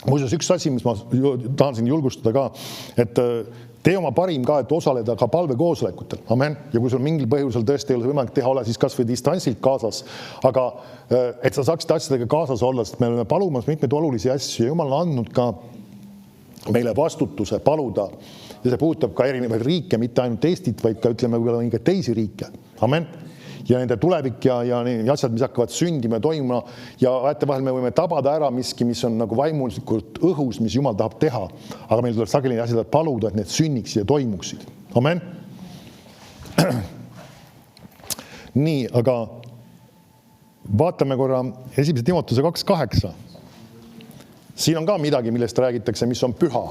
Muuseas, üks asi, mis ma tahan siin julgustada ka, et tee oma parim ka, et osaleda ka palvekoosolekutel. Amen. Ja kui sul mingil põhjusel tõesti ei ole võimalik teha, ole siis kas või distantsilt kaasas, aga et sa saaksid asjadega kaasas olla, sest me oleme palumas mitmeid olulisi asju ja Jumal on andnud ka meile vastutuse paluda ja see puudutab ka erinevaid riike, mitte ainult Eestit, vaid ka ütleme ka teisi riike. Amen. Ja nende tulevik ja asjad, mis hakkavad sündima ja toimuma ja vahel me võime tabada ära miski, mis on nagu vaimulikult õhus, mis Jumal tahab teha, aga meil tuleb sageli asjad paluda, et need sünniksid ja toimuksid. Amen. Nii, aga vaatame korra 1. Timotuse 2:8. Siin on ka midagi, millest räägitakse, mis on püha.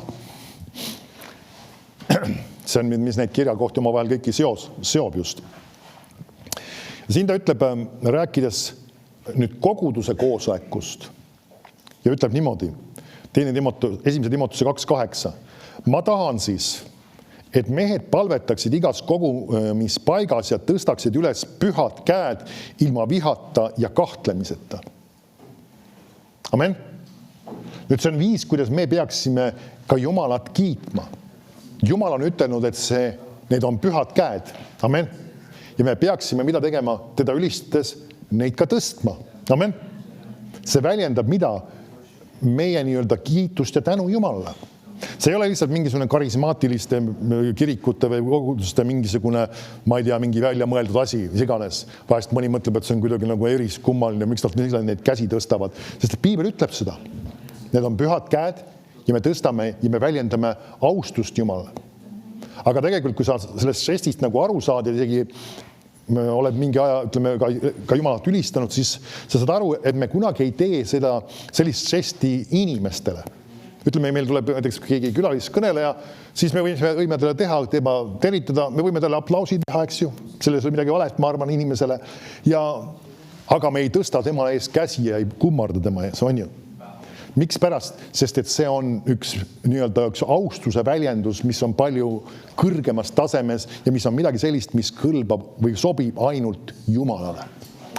See on, mis neid kirjakohti oma vahel kõiki seob just. Siin ta ütleb, rääkides nüüd koguduse koosolekust ja ütleb niimoodi, 1. Timotuse 2:8. Ma tahan siis, et mehed palvetaksid igas kogumispaigas ja tõstaksid üles pühad käed ilma vihata ja kahtlemiseta. Amen. Nüüd see on viis, kuidas me peaksime ka Jumalat kiitma. Jumal on ütelnud, et need on pühad käed. Amen. Ja me peaksime mida tegema, teda ülistades neid ka tõstma. Amen. See väljendab mida? Meie nii-öelda kiitust ja tänu Jumalale. See ei ole lihtsalt mingisugune karismaatiliste kirikute või koguduste mingisugune, ma ei tea, mingi välja mõeldud asi, mis iganes. Vahest mõni mõtleb, et see on kuidagi nagu eriskummaline, miks nad neid käsi tõstavad. Sest Piibel ütleb seda. Need on pühad käed ja me tõstame ja me väljendame austust Jumalale. Aga tegelikult, kui sa sellest žestist nagu aru saad ja isegi oled mingi aja, ütleme, ka Jumalat ülistanud, siis sa saad aru, et me kunagi ei tee sellist žesti inimestele. Ütleme, meil tuleb näiteks keegi külaliskõneleja, siis me võime talle teha, tervitada, me võime talle aplausi teha, eks ju. Selles on midagi valet, ma arvan, inimesele. Aga me ei tõsta tema ees käsi ja ei kummarda tema ees, on ju. Miks pärast? Sest et see on üks austuse väljendus, mis on palju kõrgemas tasemes ja mis on midagi sellist, mis kõlbab või sobib ainult Jumalale.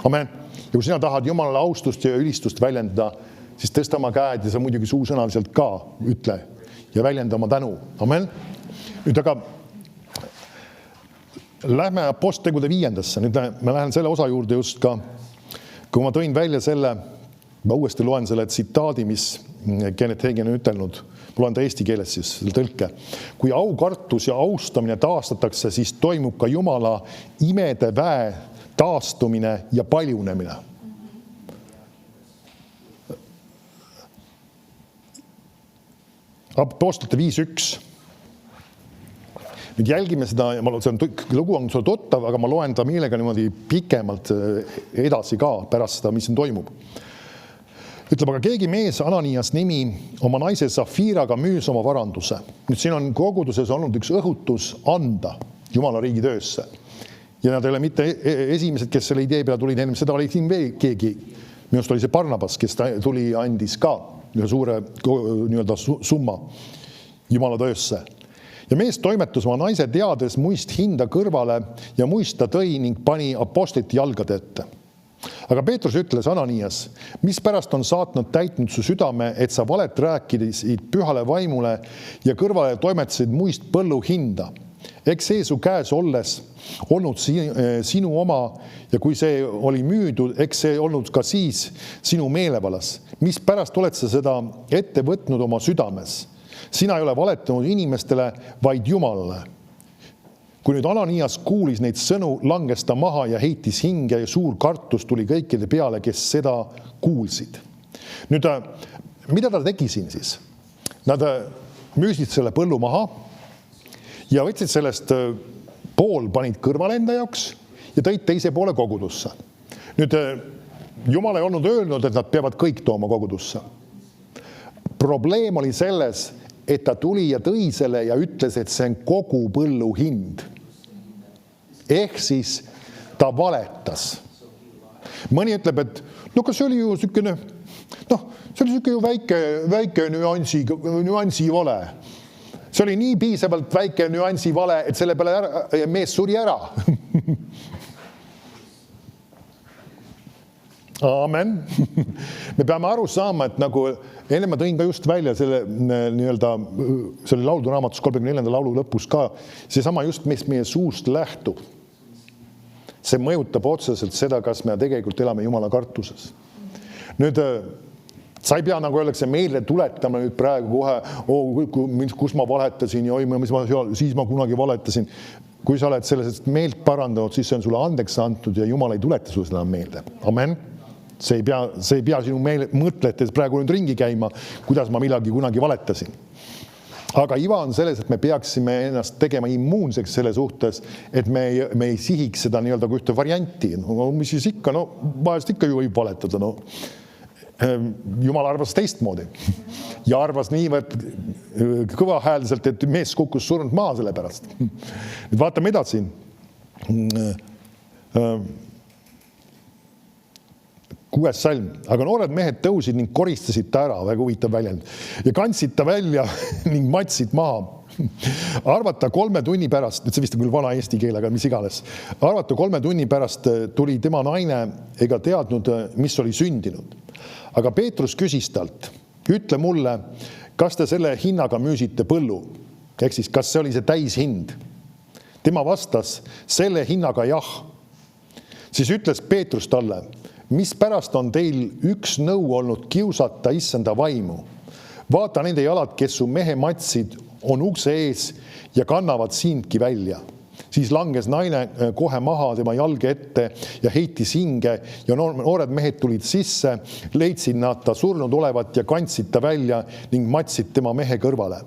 Amen. Ja kui sina tahad Jumalale austust ja ülistust väljendada, siis tõsta oma käed ja sa muidugi suusõnaliselt ka ütle ja väljenda oma tänu. Amen. Nüüd aga lähme Apostletegude 5. Nüüd ma lähen selle osa juurde just ka, kui ma tõin välja selle Ma uuesti loen selle tsitaadi, mis Kenneth Hagin on ütelnud. Ma loen ta eesti keeles siis, selle tõlke. Kui aukartus ja austamine taastatakse, siis toimub ka Jumala imede väe taastumine ja paljunemine. Apostlite 5.1. Nüüd jälgime seda, ja lugu on sulle tuttav, aga ma loen ta meelega niimoodi pikemalt edasi ka pärast seda, mis siin toimub. Ütleb, aga keegi mees Ananias nimi oma naise Safiraga müüs oma varanduse. Nüüd siin on koguduses olnud üks õhutus anda Jumala riigi töösse. Ja nad ei ole mitte esimesed, kes selle idee peale tulid, enne seda oli siin veel keegi. Minust oli see Barnabas, kes tuli ja andis ka ühe suure summa Jumala töösse. Ja mees toimetus oma naise teades muist hinda kõrvale ja muist ta tõi ning pani apostlite jalgade ette. Aga Peetrus ütles Ananias, mis pärast on saatnud täitnud su südame, et sa valet rääkisid pühale vaimule ja kõrvale toimetasid muist põllu hinda. Eks see su käes olles olnud sinu oma ja kui see oli müüdud, eks see olnud ka siis sinu meelevalas. Mis pärast oled sa seda ette võtnud oma südames? Sina ei ole valetanud inimestele, vaid Jumalale. Kui nüüd Ananias kuulis neid sõnu, langes ta maha ja heitis hinge ja suur kartus tuli kõikide peale, kes seda kuulsid. Nüüd, mida ta tegi siin siis? Nad müüsid selle põllu maha ja võtsid sellest pool, panid kõrvale enda jaoks ja tõid teise poole kogudusse. Nüüd, Jumal ei olnud öelnud, et nad peavad kõik tooma kogudusse. Probleem oli selles, et ta tuli ja tõi selle ja ütles, et see on kogu põllu hind. Ehk siis ta valetas. Mõni ütleb, et no kas see oli ju sükene, see oli ju väike nüansi vale. See oli nii piisavalt väike nüansi vale, et selle peale mees suri ära. Amen. Me peame aru saama, et nagu enne ma tõin ka just välja selle laulude raamatus 34. laulu lõpus ka, see sama just, mis meie suust lähtub. See mõjutab otseselt seda, kas me tegelikult elame Jumala kartuses. Nüüd, sa ei pea nagu öeldakse meelde tuletama nüüd praegu kohe, kus ma valetasin ja siis ma kunagi valetasin. Kui sa oled sellest meelt parandanud, siis see on sulle andeks antud ja Jumal ei tuleta sulle seda meelde. Amen. See ei pea sinu mõtletes praegu nüüd ringi käima, kuidas ma millalgi kunagi valetasin. Aga iva on selles, et me peaksime ennast tegema immuunseks selle suhtes, et me ei sihiks seda nii-öelda kui ühte varianti. Mis siis ikka, vahest ikka ju võib valetada. Jumal arvas teistmoodi. Ja arvas niivõrd kõvahäälselt, et mees kukkus surnud maha selle pärast. Nüüd vaatame edasi. 6. salm. Aga noored mehed tõusid ning koristasid ta ära, väga huvitav väljend, ja kandsid ta välja ning matsid maha. Arvata 3 tunni pärast, see vist on küll vana eesti keel, aga mis iganes. Arvata 3 tunni pärast tuli tema naine ega teadnud, mis oli sündinud. Aga Peetrus küsis talt, ütle mulle, kas te selle hinnaga müüsite põllu? Ehk siis, kas see oli see täishind? Tema vastas, selle hinnaga jah. Siis ütles Peetrus talle, mis pärast on teil üks nõu olnud kiusata issanda vaimu? Vaata nende jalad, kes su mehe matsid, on ukse ees ja kannavad siinki välja. Siis langes naine kohe maha tema jalge ette ja heitis hinge ja noored mehed tulid sisse, leidsid nad ta surnud olevat ja kandsid ta välja ning matsid tema mehe kõrvale.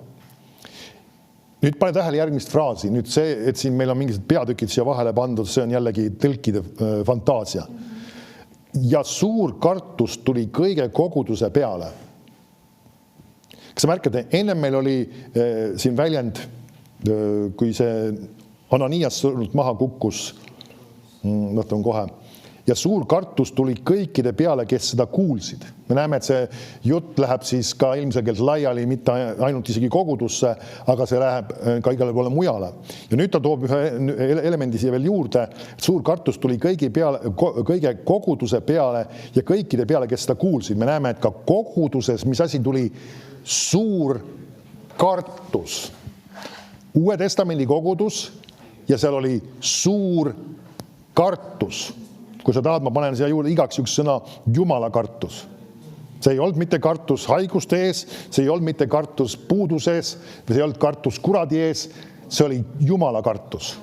Nüüd pane tähele järgmist fraasi. Nüüd see, et siin meil on mingisugused peatükid siia vahele pandud, see on jällegi tõlkide fantaasia. Ja suur kartus tuli kõige koguduse peale. Kas sa märkad, enne meil oli siin väljend, kui see Ananias surnud maha kukkus, võtan kohe, ja suur kartus tuli kõikide peale, kes seda kuulsid. Me näeme, et see jutt läheb siis ka ilmselgelt laiali, mitte ainult isegi kogudusse, aga see läheb ka igale poole mujale. Ja nüüd ta toob ühe elemendi siia veel juurde, et suur kartus tuli kõige koguduse peale ja kõikide peale, kes seda kuulsid. Me näeme, et ka koguduses, mis asi tuli, suur kartus. Uue Testamendi kogudus ja seal oli suur kartus. Kui sa tahad, ma panen siia juurde igaks üks sõna Jumala kartus. See ei olnud mitte kartus haiguste ees, see ei olnud mitte kartus puuduse ees, see ei olnud kartus kuradi ees, see oli Jumala kartus.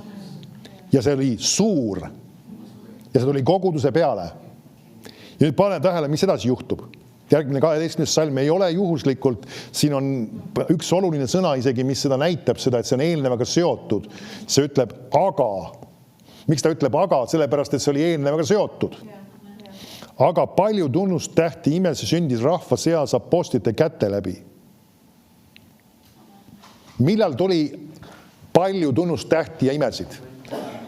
Ja see oli suur. Ja see tuli koguduse peale. Ja nüüd pane tähele, mis edasi juhtub. Järgmine 12. salm ei ole juhuslikult, siin on üks oluline sõna isegi, mis seda näitab, seda, et see on eelnevaga seotud. See ütleb aga. Miks ta ütleb aga? Sellepärast, et see oli eelnevaga seotud. Aga palju tunnustähti imesi sündis rahva seas apostlite käte läbi. Millal tuli palju tunnustähti ja imesid?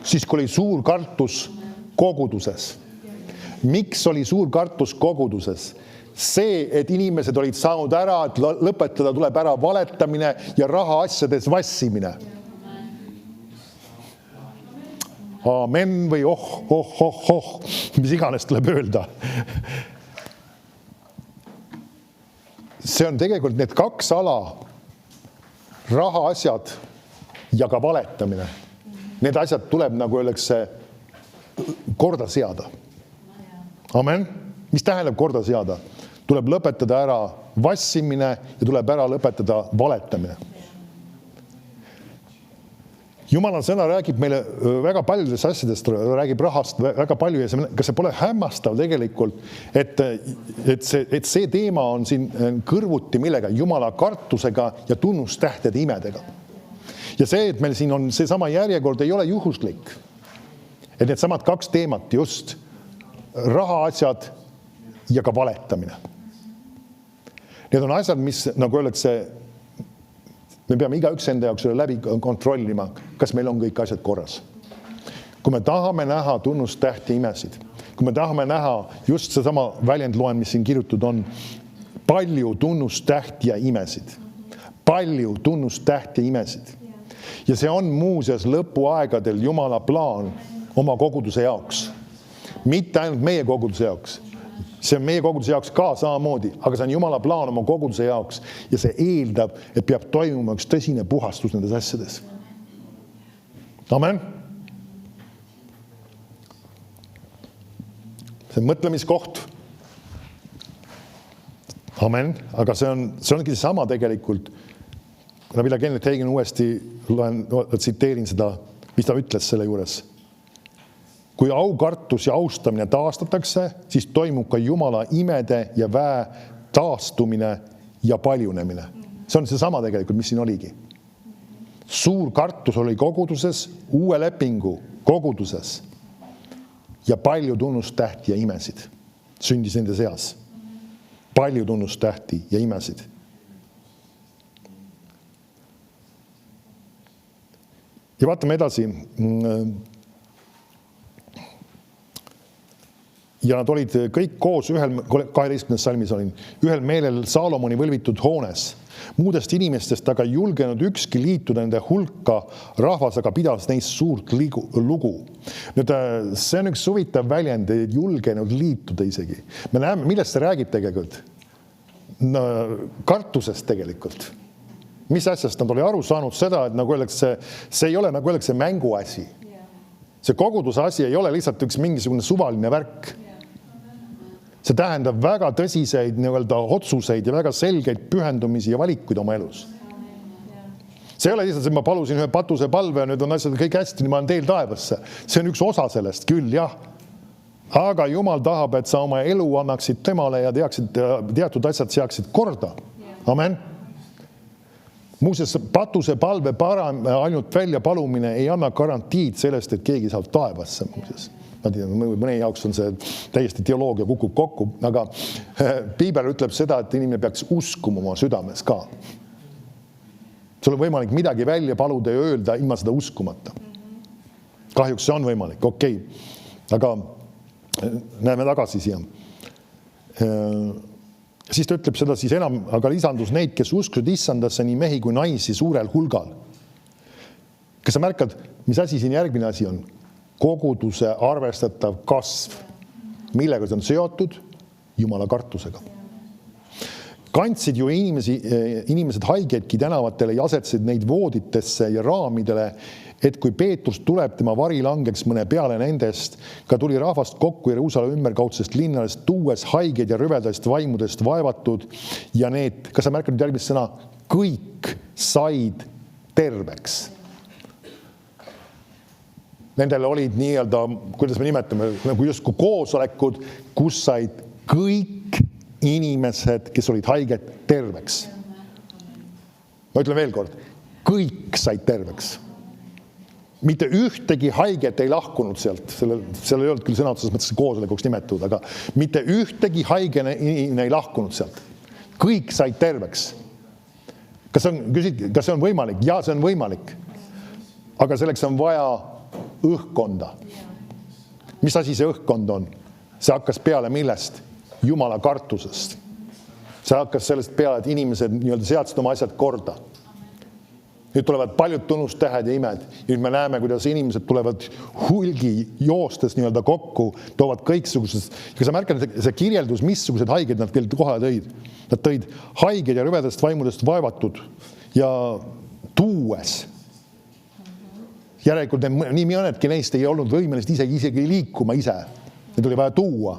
Siis kui oli suur kartus koguduses. Miks oli suur kartus koguduses? See, et inimesed olid saanud ära, et lõpetada tuleb ära valetamine ja raha asjades vassimine. Amen või mis iganes tuleb öelda. See on tegelikult need kaks ala, raha asjad ja ka valetamine. Need asjad tuleb, nagu öeldakse, korda seada. Amen. Mis tähendab korda seada? Tuleb lõpetada ära vassimine ja tuleb ära lõpetada valetamine. Jumala sõna räägib meile väga paljudest asjadest, räägib rahast väga palju ja kas see pole hämmastav tegelikult, et see teema on siin kõrvuti millega? Jumala kartusega ja tunnustähtede imedega. Ja see, et meil siin on see sama järjekord, ei ole juhuslik. Et need samad kaks teemat just, raha asjad ja ka valetamine. Need on asjad, mis, nagu öeldakse, me peame igaüks enda jaoks läbi kontrollima, kas meil on kõik asjad korras. Kui me tahame näha tunnustähti imesid, kui me tahame näha just see sama väljendloen, mis siin kirjutud on, palju tunnustähti ja imesid. Palju tunnustähti ja imesid. Ja see on muuseas lõpuaegadel Jumala plaan oma koguduse jaoks. Mitte ainult meie koguduse jaoks. See on meie koguduse jaoks ka samamoodi, aga see on Jumala plaan oma koguduse jaoks ja see eeldab, et peab toimuma üks tõsine puhastus nendes asjades. Amen. See on mõtlemiskoht. Amen. Aga see ongi sama tegelikult, mida Kenneth Hagin uuesti tsiteerin seda, mis ta ütles selle juures. Kui aukartus ja austamine taastatakse, siis toimub ka Jumala imede ja väe taastumine ja paljunemine. See on see sama tegelikult, mis siin oligi. Suur kartus oli koguduses, uue lepingu koguduses ja palju tunnustähti ja imesid sündis nende seas. Palju tunnustähti ja imesid. Ja vaatame edasi. Ja nad olid kõik koos 12. salmis olin, ühel meelel Saalomoni võlvitud hoones. Muudest inimestest aga ei julgenud ükski liituda nende hulka rahvas, aga pidas neist suurt lugu. Nüüd, see on üks huvitav väljend, ei julgenud liituda isegi. Me näeme, millest see räägib tegelikult? No, kartusest tegelikult. Mis asjast nad oli aru saanud seda, et nagu öeldakse, see ei ole nagu öeldakse mänguasi. See koguduse asi ei ole lihtsalt üks mingisugune suvaline värk. See tähendab väga tõsiseid otsuseid ja väga selgeid pühendumisi ja valikuid oma elus. See ei ole lihtsalt, et ma palusin ühe patuse palve ja nüüd on asjad kõik hästi, nii ma olen teel taevasse. See on üks osa sellest küll, jah. Aga Jumal tahab, et sa oma elu annaksid temale ja teatud asjad seaksid korda. Amen. Muuseas, patuse palve ainult välja palumine ei anna garantiid sellest, et keegi saab taevasse muuseas. Mõne jaoks on see täiesti teoloogia kukub kokku, aga Piibel ütleb seda, et inimene peaks uskuma oma südames ka. Sul on võimalik midagi välja paluda ja öelda ilma seda uskumata. Kahjuks see on võimalik, okei. Aga näeme tagasi siia. Siis ta ütleb seda siis enam, aga lisandus neid, kes uskusid issandasse nii mehi kui naisi suurel hulgal. Kas sa märkad, mis asi siin järgmine asi on? Koguduse arvestatav kasv. Millega see on seotud? Jumala kartusega. Kandsid ju inimesed haigeidki tänavatele ja asetsid neid vooditesse ja raamidele, et kui Peetrus tuleb, tema vari langeks mõne peale nendest, ka tuli rahvast kokku Jeruusalemma ümberkaudsest linnadest, tuues haigeid ja rüvedast vaimudest vaevatud ja need, kas sa märkad nüüd järgmist sõna, kõik said terveks. Nendel olid nii-öelda, kuidas me nimetame, nagu justkui koosolekud, kus said kõik inimesed, kes olid haiged, terveks. Ma ütlen veel kord, kõik said terveks. Mitte ühtegi haiget ei lahkunud sealt, seal ei olnud küll sõna otseses mõttes koosolekuks nimetatud, aga mitte ühtegi haigene ei lahkunud sealt. Kõik said terveks. Kas see on võimalik? Jaa, see on võimalik. Aga selleks on vaja õhkkonda. Mis asi see õhkkond on? See hakkas peale millest? Jumala kartusest. See hakkas sellest peale, et inimesed nii-öelda seadsid oma asjad korda. Nüüd tulevad paljud tunnustähed ja imed. Nüüd me näeme, kuidas inimesed tulevad hulgi joostes nii-öelda kokku, toovad kõiksugused. Ja sa märkad, see kirjeldus, missugused haiged nad kohale tõid. Nad tõid haiged ja rüvedast vaimudest vaevatud ja tuues. Järelikult nii mõnedki neist ei olnud võimelised isegi liikuma ise. Need oli vaja tuua.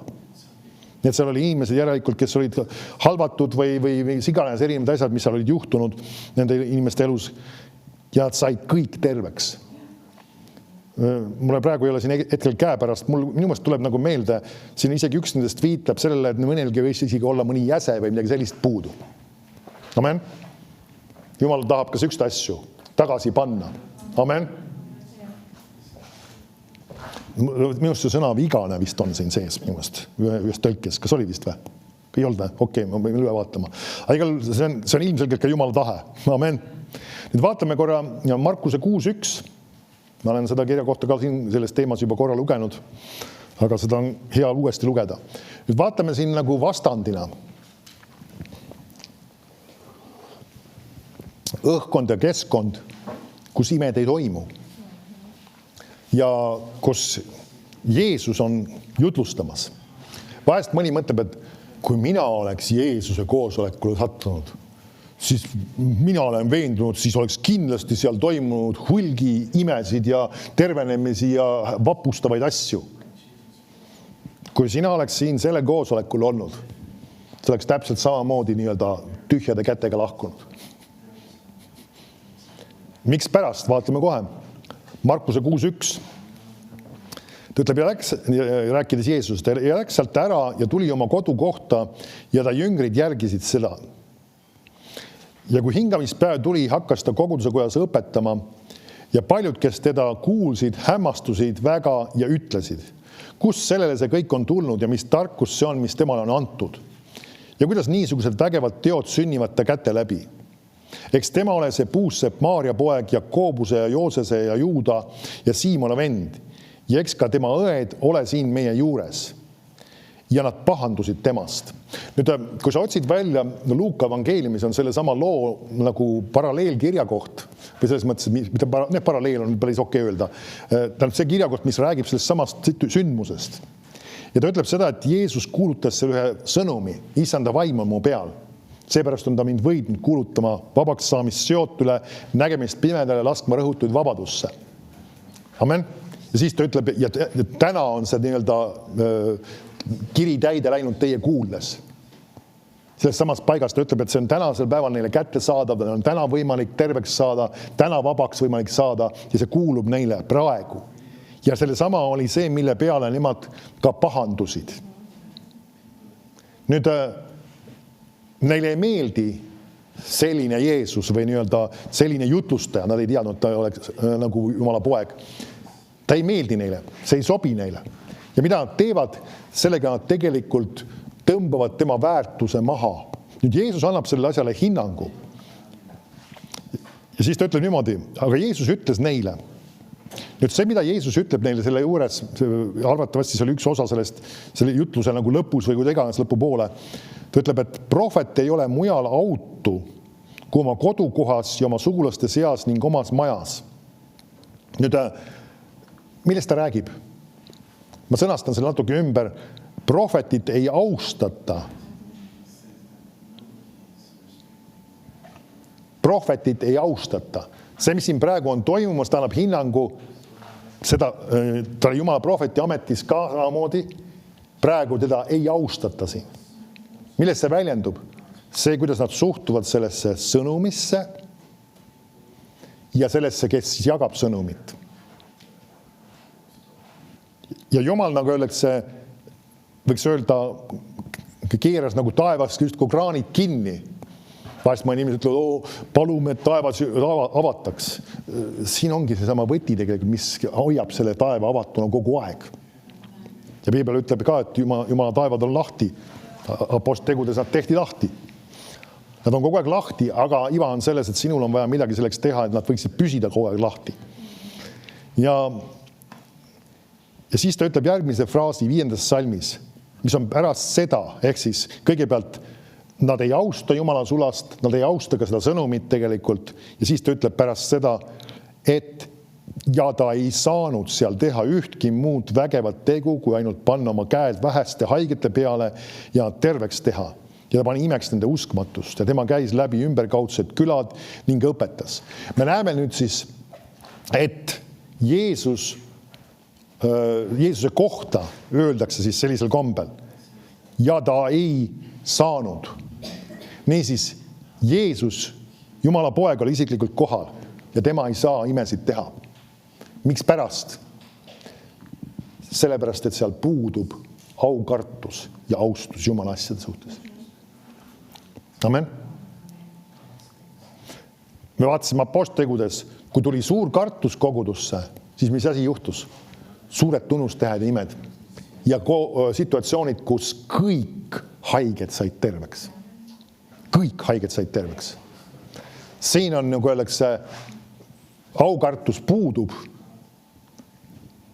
Nii et seal oli inimesed järelikult, kes olid halvatud või siganes erinevad asjad, mis seal olid juhtunud nende inimeste elus. Ja nad said kõik terveks. Mulle praegu ei ole siin hetkel käepärast. Minu meelest tuleb nagu meelde, siin isegi üks nendest viitab sellele, et mõnelgi võis isegi olla mõni jäse või midagi sellist puudu. Amen. Jumal tahab ka sükst asju tagasi panna. Amen. Minust see sõna vigane vist on siin sees minust, ühes tõlkes. Kas oli vist või? Ei olnud või? Okei, ma võin üle vaatama. Aga see on ilmselgelt ka Jumala tahe. Amen. Nüüd vaatame korra Markuse 6.1. Ma olen seda kirja kohta ka siin selles teemas juba korra lugenud, aga seda on hea uuesti lugeda. Nüüd vaatame siin nagu vastandina. Õhkkond ja keskkond, kus imed ei toimu. Ja kus Jeesus on jutlustamas. Vahest mõni mõtleb, et kui mina oleks Jeesuse koosolekule sattunud, siis mina olen veendunud, siis oleks kindlasti seal toimunud hulgi imesid ja tervenemisi ja vapustavaid asju. Kui sina oleks siin selle koosolekul olnud, see oleks täpselt samamoodi nii-öelda tühjade kätega lahkunud. Miks pärast? Vaatame kohe. Markuse 6.1. Ta ütleb, rääkides Jeesusest, ja läks sealt ära ja tuli oma kodu kohta ja ta jüngrid järgisid seda. Ja kui hingamispäev tuli, hakkas ta koguduse kojas õpetama ja paljud, kes teda kuulsid, hämmastusid väga ja ütlesid, kus sellele see kõik on tulnud ja mis tarkus see on, mis temale on antud. Ja kuidas niisugused vägevad teod sünnivad ta käte läbi. Eks tema ole see Puussepp, Maaria poeg, Jakobuse ja Joosese ja Juuda ja Siimona vend. Ja eks ka tema õed ole siin meie juures. Ja nad pahandusid temast. Nüüd, kui sa otsid välja Luuka evangeeliumis on selle sama loo nagu paralleelkirja koht, või selles mõttes, mitte paralleel on päris okei öelda, ta on see kirjakoht, mis räägib sellest samast sündmusest. Ja ta ütleb seda, et Jeesus kuulutas selle ühe sõnumi, Issanda vaim on mu peal. Seepärast on ta mind võidnud kuulutama vabaks saamist seotule, nägemist pimedale, laskma rõhutuid vabadusse. Amen. Ja siis ta ütleb, ja täna on see nii-öelda kiri täide läinud teie kuuldes. Selles samas paigas ta ütleb, et see on tänasel päeval neile kätte saadav, on täna võimalik terveks saada, täna vabaks võimalik saada ja see kuulub neile praegu. Ja selle sama oli see, mille peale nemad ka pahandusid. Nüüd neile ei meeldi selline Jeesus või nii-öelda selline jutlustaja, nad ei teadnud, ta oleks nagu Jumala poeg. Ta ei meeldi neile, see ei sobi neile. Ja mida nad teevad, sellega nad tegelikult tõmbavad tema väärtuse maha. Nüüd Jeesus annab sellele asjale hinnangu. Ja siis ta ütleb niimoodi, aga Jeesus ütles neile. Nüüd see, mida Jeesus ütleb neile selle juures, arvatavasti see oli üks osa sellest, selle jutluse nagu lõpus või kui iganes lõpu poole, ta ütleb, et prohvet ei ole mujal autu kui oma kodukohas ja oma sugulaste seas ning omas majas. Nüüd, millest ta räägib? Ma sõnastan selle natuke ümber. Prohvetit ei austata. Prohvetit ei austata. See, mis siin praegu on toimumas, ta annab hinnangu, ta oli Jumala prohveti ametis ka samamoodi, praegu teda ei austata siin. Milles see väljendub? See, kuidas nad suhtuvad sellesse sõnumisse ja sellesse, kes jagab sõnumit. Ja Jumal, nagu öeldakse, võiks öelda, keeras nagu taevas justkui kraanid kinni. Vahest mõni inimesed ütlevad, palume, et taevas avataks. Siin ongi seesama võti tegelikult, mis hoiab selle taeva avatuna kogu aeg. Ja Piibel ütleb ka, et Jumala taevad on lahti. Aposttegudes nad tehti lahti. Nad on kogu aeg lahti, aga iva on selles, et sinul on vaja midagi selleks teha, et nad võiksid püsida kogu aeg lahti. Ja siis ta ütleb järgmise fraasi 5. salmis, mis on pärast seda, ehk siis kõigepealt nad ei austa Jumala sulast, nad ei austa ka seda sõnumit tegelikult ja siis ta ütleb pärast seda, et ja ta ei saanud seal teha ühtki muud vägevat tegu, kui ainult panna oma käed väheste haigete peale ja terveks teha. Ja ta pani imeks nende uskmatust ja tema käis läbi ümberkaudsed külad ning õpetas. Me näeme nüüd siis, et Jeesuse kohta öeldakse siis sellisel kombel ja ta ei saanud. Niisiis, Jeesus, Jumala poeg, oli isiklikult kohal ja tema ei saa imesid teha. Miks pärast? Sellepärast, et seal puudub aukartus ja austus Jumala asjade suhtes. Amen. Me vaatasime aposttegudes, kui tuli suur kartus kogudusse, siis mis asi juhtus? Suured tunnustähed ja imed ja situatsioonid, kus kõik haiged said terveks. Kõik haiged said terveks. Siin on, nagu öeldakse, aukartus puudub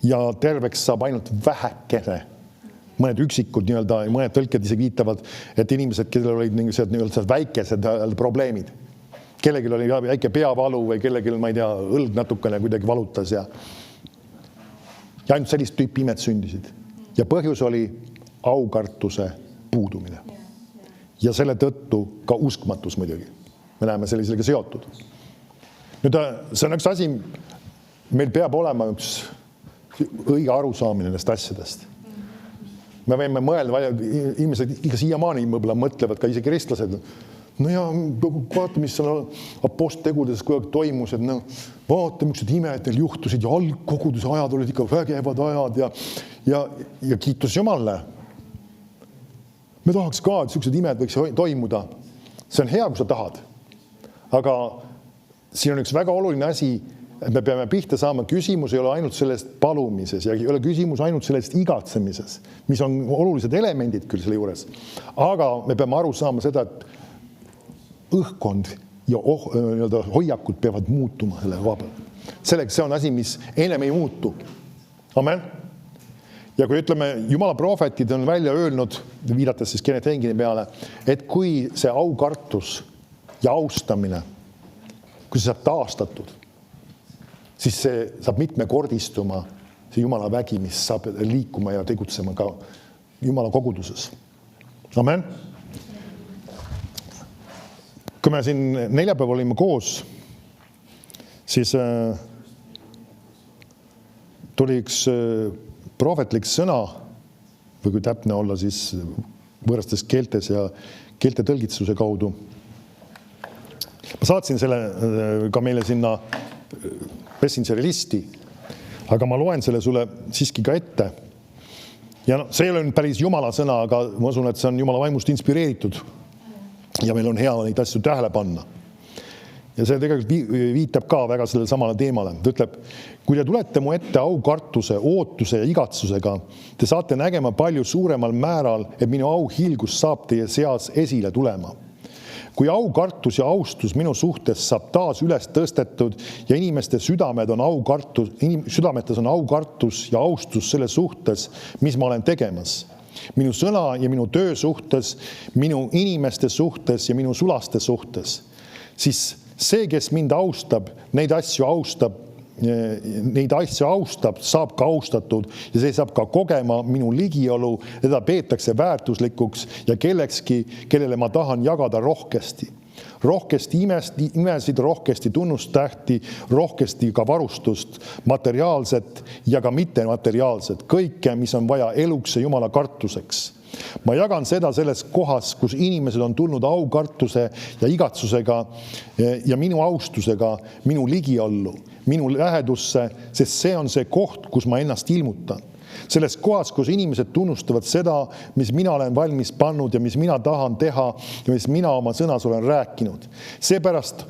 ja terveks saab ainult vähekene. Mõned üksikud, mõned tõlked isegi viitavad, et inimesed, kellel olid nii-öelda väikesed probleemid. Kellegil oli väike peavalu või kellegil, ma ei tea, õlg natukene kuidagi valutas ja ainult sellist tüüpi imed sündisid. Ja põhjus oli aukartuse puudumine. Ja selle tõttu ka uskmatus muidugi. Me näeme sellisega seotud. Nüüd, see on üks asi, meil peab olema üks õige arusaamine nendest asjadest. Me võime mõelda, inimesed ikka siiamaani mõtlevad, ka isegi kristlased, no ja vaata, mis seal aposttegudes toimus, et vaata, millised imed neil juhtusid ja algkoguduse ajad olid ikka vägevad ajad ja kiitus Jumalale. Me tahaks ka, et sellised imed võiks toimuda. See on hea, kui sa tahad. Aga siin on üks väga oluline asi, et me peame pihta saama. Küsimus ei ole ainult sellest palumises ja ei ole küsimus ainult sellest igatsemises, mis on olulised elemendid küll selle juures. Aga me peame aru saama seda, et õhkkond ja hoiakud peavad muutuma selle koha peal. Selleks see on asi, mis ennem ei muutu. Amen. Ja kui ütleme, Jumala prohvetid on välja öelnud, viidates siis Kenneth Hagini peale, et kui see aukartus ja austamine, kui see saab taastatud, siis see saab mitmekordistuma see Jumala vägi, mis saab liikuma ja tegutsema ka Jumala koguduses. Amen. Kui me siin neljapäeval olime koos, siis tuli üks prohvetlik sõna, või kui täpne olla, siis võõrastes keeltes ja keelte tõlgitsuse kaudu. Ma saatsin selle ka meile sinna Messengeri listi, aga ma loen selle sulle siiski ka ette. Ja see ei ole päris Jumala sõna, aga ma usun, et see on Jumala vaimust inspireeritud. Ja meil on hea neid asju tähele panna. Ja see tegelikult viitab ka väga sellele samale teemale. Ta ütleb, kui te tulete mu ette aukartuse, ootuse ja igatsusega, te saate nägema palju suuremal määral, et minu auhilgus saab teie seas esile tulema. Kui aukartus ja austus minu suhtes saab taas üles tõstetud ja inimeste südametes on aukartus ja austus selle suhtes, mis ma olen tegemas. Minu sõna ja minu töö suhtes, minu inimeste suhtes ja minu sulaste suhtes, siis see, kes mind austab, neid asju austab, saab ka austatud ja see saab ka kogema minu ligiolu, teda peetakse väärtuslikuks ja kellekski, kellele ma tahan jagada rohkesti. rohkesti imesid, rohkesti tunnustähti, rohkesti ka varustust, materiaalset ja ka mittemateriaalset, kõike, mis on vaja eluks ja Jumala kartuseks. Ma jagan seda selles kohas, kus inimesed on tulnud aukartuse ja igatsusega ja minu austusega minu ligiollu, minu lähedusse, sest see on see koht, kus ma ennast ilmutan. Selles kohas, kus inimesed tunnustavad seda, mis mina olen valmis pannud ja mis mina tahan teha ja mis mina oma sõnas olen rääkinud. Seepärast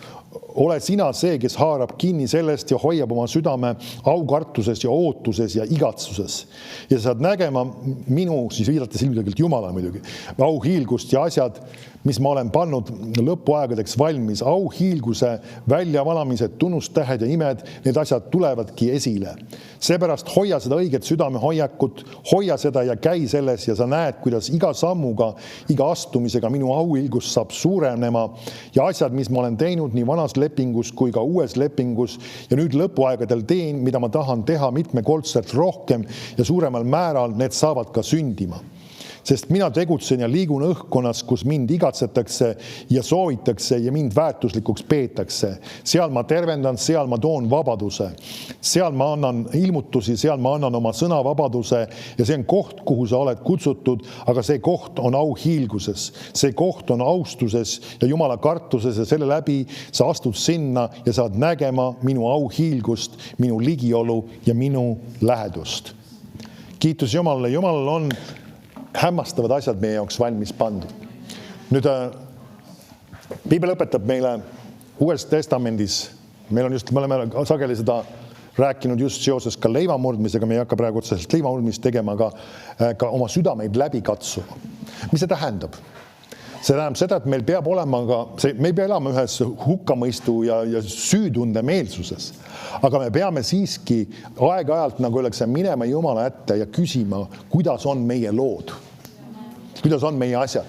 ole sina see, kes haarab kinni sellest ja hoiab oma südame aukartuses ja ootuses ja igatsuses. Ja saad nägema minu, siis viidates ilmselgelt Jumala muidugi, auhiilgust ja asjad, mis ma olen pannud lõpuaegadeks valmis. Auhiilguse väljavalamised, tunnustähed ja imed, need asjad tulevadki esile. Seepärast hoia seda õiget südame hoiakut, hoia seda ja käi selles ja sa näed, kuidas iga sammuga, iga astumisega minu auhiilgus saab suurenema ja asjad, mis ma olen teinud nii vanas lepingus kui ka uues lepingus ja nüüd lõpuaegadel teen, mida ma tahan teha mitmekordselt rohkem ja suuremal määral, need saavad ka sündima. Sest mina tegutsen ja liigun õhkkonnas, kus mind igatsetakse ja soovitakse ja mind väärtuslikuks peetakse. Seal ma tervendan, seal ma toon vabaduse. Seal ma annan ilmutusi, seal ma annan oma sõnavabaduse ja see on koht, kuhu sa oled kutsutud, aga see koht on auhiilguses. See koht on austuses ja Jumala kartuses ja selle läbi sa astud sinna ja saad nägema minu auhiilgust, minu ligiolu ja minu lähedust. Kiitus Jumalale. Jumalal on hämmastavad asjad meie jaoks valmis pandud. Nüüd, Piibel õpetab meile Uues Testamendis, me oleme sageli seda rääkinud just seoses ka leivamurdmisega, me ei hakka praegu otseselt leivamurdmist tegema, aga ka oma südameid läbi katsuma. Mis see tähendab? See tähendab seda, et meil peab olema me ei pea elama ühes hukkamõistu ja süütunde meelsuses, aga me peame siiski aeg-ajalt, nagu öeldakse, minema Jumala ette ja küsima, kuidas on meie lood, kuidas on meie asjad.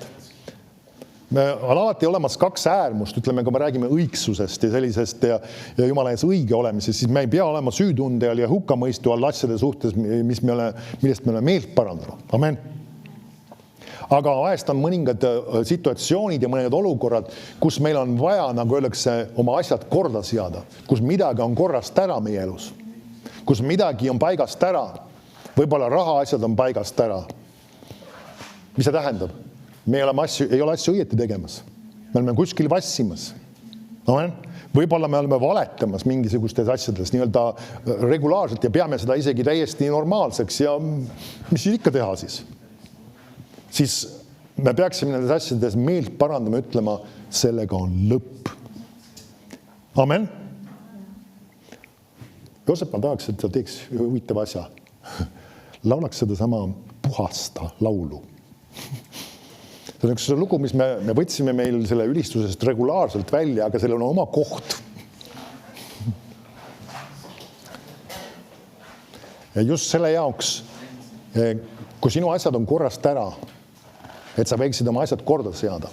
Me on alati olemas kaks äärmust, ütleme, kui me räägime õigsusest ja sellisest ja Jumala ees õige olemisest, siis me ei pea olema süütunde all ja hukkamõistu all asjade suhtes, millest me oleme meelt parandanud. Amen. Aga aest on mõningad situatsioonid ja mõningad olukorrad, kus meil on vaja, nagu öeldakse, oma asjad korda seada, kus midagi on korrast ära meie elus, kus midagi on paigast ära, võib-olla rahaasjad on paigast ära. Mis see tähendab? Me ei ole asju õieti tegemas. Me oleme kuskil vassimas. Võib-olla me oleme valetamas mingisugustes asjades nii-öelda regulaarselt ja peame seda isegi täiesti normaalseks ja mis ikka teha siis? Siis me peaksime nendes asjades meelt parandama, ütlema, sellega on lõpp. Amen. Joosep, ma tahaks, et ta teeks huvitav asja. Laulaks seda sama puhasta laulu. See on üks lugu, mis me võtsime meil selle ülistusest regulaarselt välja, aga sellel on oma koht. Ja just selle jaoks, kui sinu asjad on korrast ära, et sa võiksid oma asjad korda seada,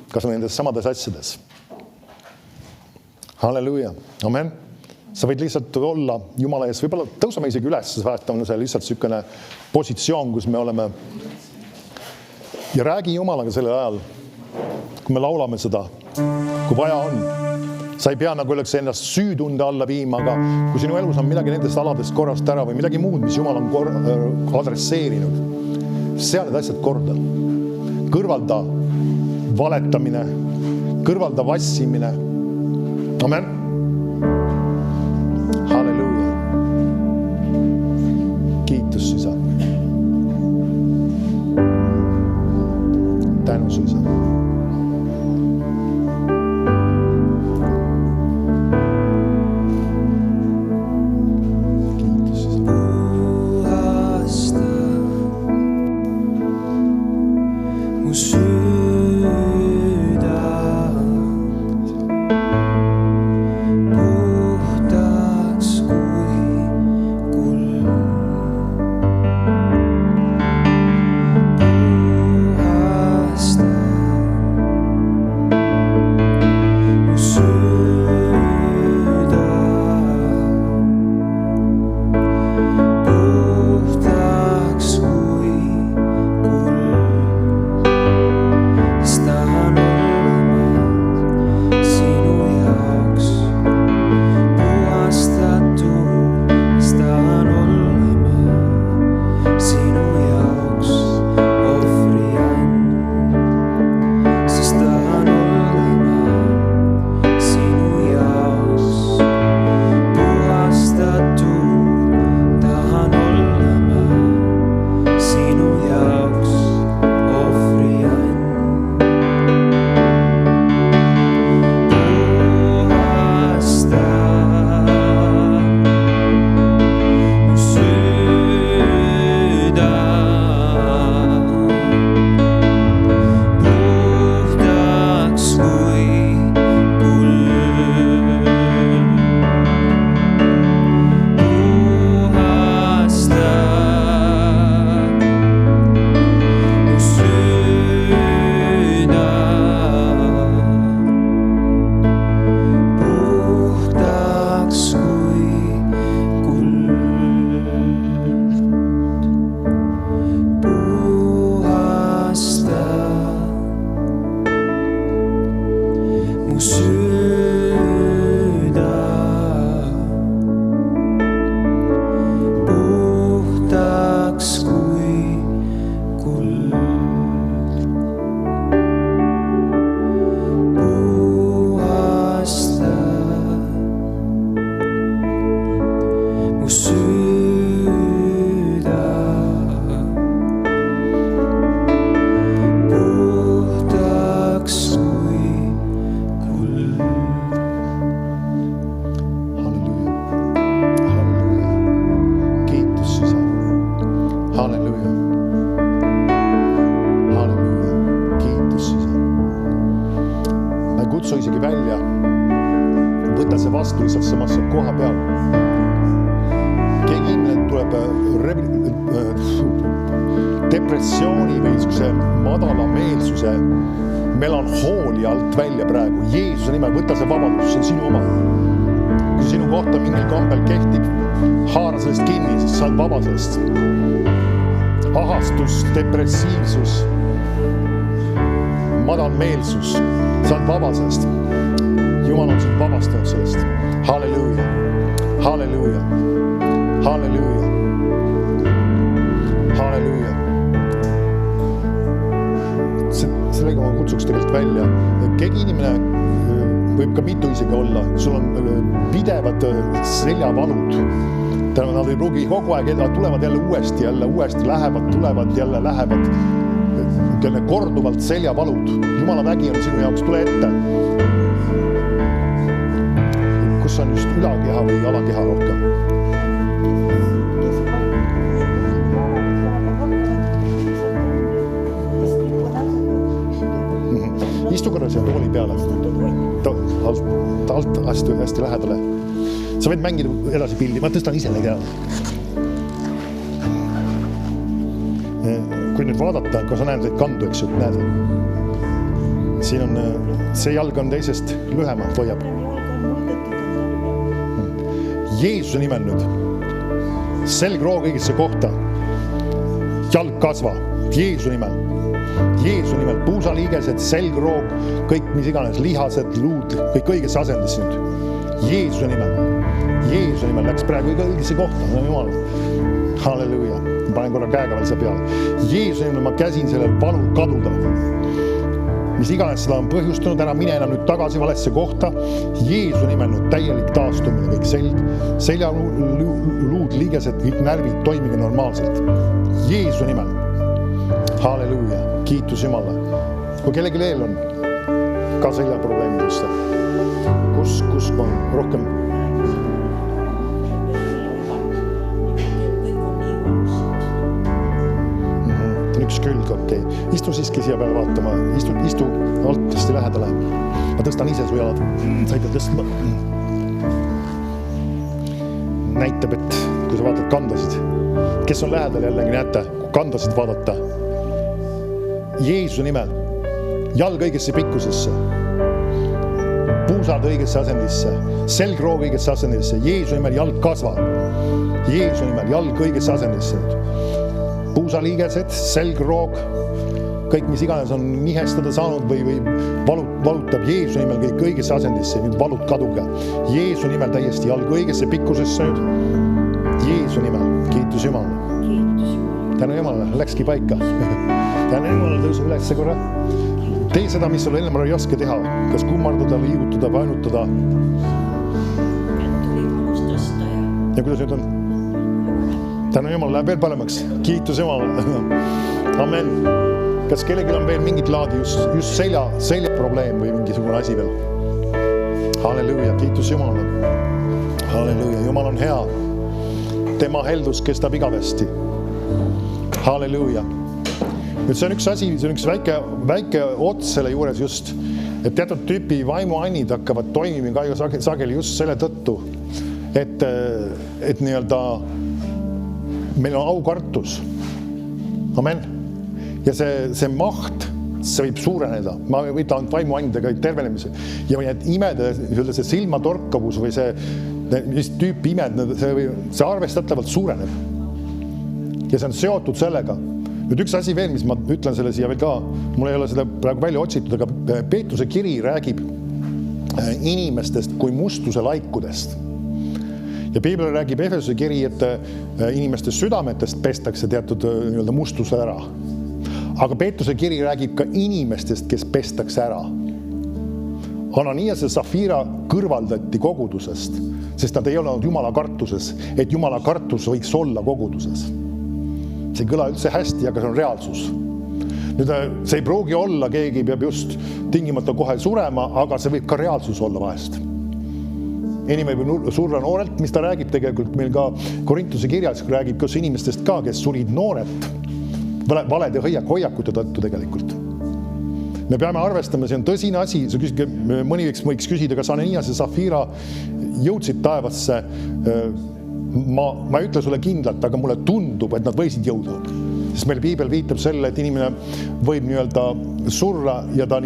kas nendes samades asjades. Halleluja. Amen. Sa võid lihtsalt olla Jumala ees, võib-olla tõusame isegi üles, on see lihtsalt sükene positsioon, kus me oleme. Ja räägi Jumalaga sellel ajal, kui me laulame seda, kui vaja on. Sa ei pea nagu oleks ennast süütunde alla viima, aga kui sinu elus on midagi nendest aladest korrast ära või midagi muud, mis Jumal on adresseerinud, sea need asjad korda. Kõrvalda valetamine, kõrvalda vassimine. Amen. Halleluja. Kiitus, Isa. Tänus, Isa. isegi välja. Võta see vastu lihtsalt samasse koha peal. Keegi inimene tuleb depressiooni või madala meelsuse melanhoolia alt välja praegu. Jeesuse nimel, võta see vabadus, see on sinu oma. Kui sinu kohta mingil kombel kehtib, haara sellest kinni, siis sa oled vaba sellest. Ahastus, depressiivsus, madal meelsus, sa oled vaba sellest. Jumal on sind vabastanud sellest. Halleluuja, halleluuja, halleluuja, halleluuja. Sellega ma kutsuks tegelikult välja. Keegi inimene võib ka mitu isegi olla. Sul on pidevad seljavalud. Nad ei pruugi kogu aeg, nad tulevad jälle uuesti, lähevad, tulevad, jälle lähevad. Korduvalt seljavalud. Jumala vägi on sinu jaoks, tule ette. Kus on just ülakeha või alakeha rohkem? Istu korra siia tooli peale. Alt hästi lähedale. Sa võid mängida edasi pildi. Ma tõstan ise neid ära. Kui nüüd vaadata, kui sa näed neid kandu, eks ju, näed. Siin on, see jalg on teisest lühemalt hoiab. Jeesuse nimel nüüd. Selgroog õigesse kohta. Jalg kasva. Jeesuse nimel. Jeesuse nimel, puusaliigesed, selgroog, kõik mis iganes, lihased, luud, kõik õigesse asendisse nüüd. Jeesuse nimel läks praegu õigesse kohta, no Jumal. Halleluuja. Panen korra käega veel see peale. Jeesuse nimel ma käsin sellel valul kaduda. Mis iganes seda on põhjustanud, ära mine enam nüüd tagasi valesse kohta. Jeesuse nimel nüüd täielik taastumine, kõik seljaluud, liigesed, kõik närvid toimige normaalselt. Jeesuse nimel. Halleluuja. Kiitus Jumala. Kui kellegi leel on ka seljaprobleemid just. Kus on rohkem? Üks külg, okei. Istu siiski siia peale vaatama. Istu alt hästi lähedale. Ma tõstan ise su jalad. Sa ei pea tõstma. Näitab, et kui sa vaatad kandasid. Kes on lähedal jällegi näete, kui kandasid vaadata. Jeesuse nimel, jalg õigesse pikkusesse, puusad õigesse asendisse, selgroog õigesse asendisse, Jeesuse nimel jalg kasva, Jeesuse nimel jalg õigesse asendisse. Puusaliigesed, selgroog, kõik mis iganes on nihestada saanud või valutab Jeesuse nimel kõik õigesse asendisse, nüüd valud kaduge. Jeesuse nimel täiesti jalg õigesse pikkusesse nüüd, Jeesuse nimel, kiitus Jumalale. Tänu Jumalale, läkski paika. Tänu Jumalale tõusu ülesse korra. Tee seda, mis sul ennem oli raske teha. Kas kummardada, liigutada, vainutada. Ja kuidas nüüd on? Tänu Jumalale, läheb veel paremaks. Kiitus Jumalale. Amen. Kas kellelgi on veel mingit laadi just selja probleem või mingisugune asi veel? Halleluuja, kiitus Jumalale. Halleluuja, Jumal on hea. Tema heldus kestab igavesti. Halleluuja. Nüüd see on üks asi, see on üks väike ots selle juures just, et teatud tüüpi vaimuannid hakkavad toimima sageli just selle tõttu, et nii-öelda meil on aukartus. Amen. Ja see maht, see võib suureneda. Ma võtan vaimuannidega tervenemise. Ja need imede, see silmatorkavus või see tüüpi imed, see arvestatavalt suureneb. Ja see on seotud sellega. Nüüd üks asi veel, mis ma ütlen selle siia veel ka, mul ei ole seda praegu välja otsitud, aga Peetruse kiri räägib inimestest kui mustuse laikudest. Ja Piibel räägib Efesuse kiri, et inimeste südametest pestakse teatud nii-öelda mustuse ära. Aga Peetruse kiri räägib ka inimestest, kes pestakse ära. Ananias ja Safira kõrvaldati kogudusest, sest nad ei olnud Jumala kartuses, et Jumala kartus võiks olla koguduses. See ei kõla üldse hästi, aga see on reaalsus. Nüüd see ei pruugi olla, keegi peab just tingimata kohe surema, aga see võib ka reaalsus olla vahest. Inimene võib surra noorelt, mis ta räägib tegelikult meil ka Korintuse kirjas, räägib kus inimestest ka, kes surid noorelt valede hoiakute tõttu tegelikult. Me peame arvestama, see on tõsine asi. Mõni võiks küsida, kas Ananias ja Safira jõudsid taevasse. Ma ei ütle sulle kindlalt, aga mulle tundub, et nad võisid jõuda. Sest meil Piibel viitab selle, et inimene võib surra ja ta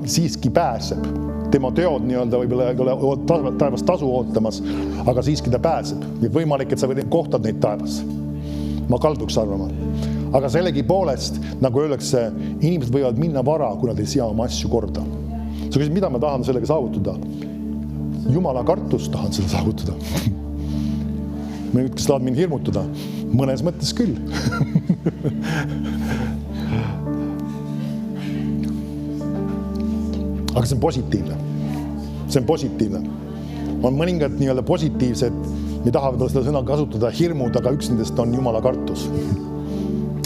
siiski pääseb. Tema teod võib-olla taevas tasu ootamas, aga siiski ta pääseb. Võimalik, et sa kohtad neid taevas. Ma kalduks arvama. Aga sellegi poolest, nagu öeldakse, inimesed võivad minna vara, kui nad ei sea oma asju korda. Sa küsid, mida ma tahan sellega saavutada? Jumala kartus tahan seda saavutada. Ma nüüd, kas tahad mind hirmutada? Mõnes mõttes küll. Aga see on positiivne. See on positiivne. On mõningad positiivsed, me tahavad seda sõna kasutada hirmud, aga üks nendest on Jumala kartus.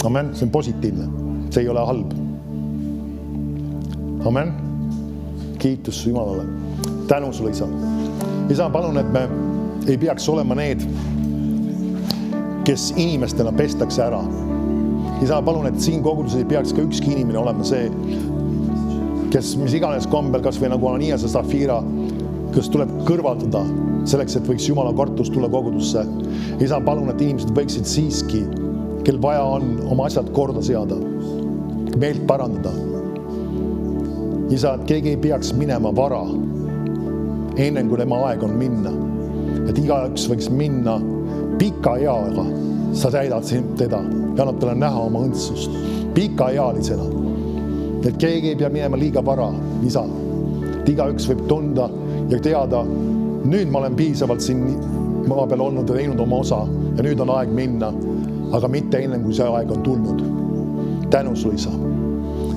Amen, see on positiivne. See ei ole halb. Amen. Kiitus Jumalale. Tänu sulle, Isa. Isa, palun, et me ei peaks olema need, kes inimestena pestakse ära. Isa, palun, et siin koguduses ei peaks ka ükski inimene olema see, kes mis iganes kombel, kas või nagu Ananias ja Safira, kes tuleb kõrvaldada selleks, et võiks Jumala kartus tulla kogudusse. Isa, palun, et inimesed võiksid siiski, kel vaja on oma asjad korda seada, meelt parandada. Isa, et keegi ei peaks minema vara, enne kui tema aeg on minna. Et igaüks võiks minna pika eaga, sa täidad teda ja annad talle näha oma õndsust. Pikaealisena. Et keegi ei pea minema liiga vara, Isa. Et igaüks võib tunda ja teada, nüüd ma olen piisavalt siin maa peal olnud ja teinud oma osa ja nüüd on aeg minna. Aga mitte enne, kui see aeg on tulnud. Tänu sulle, Isa.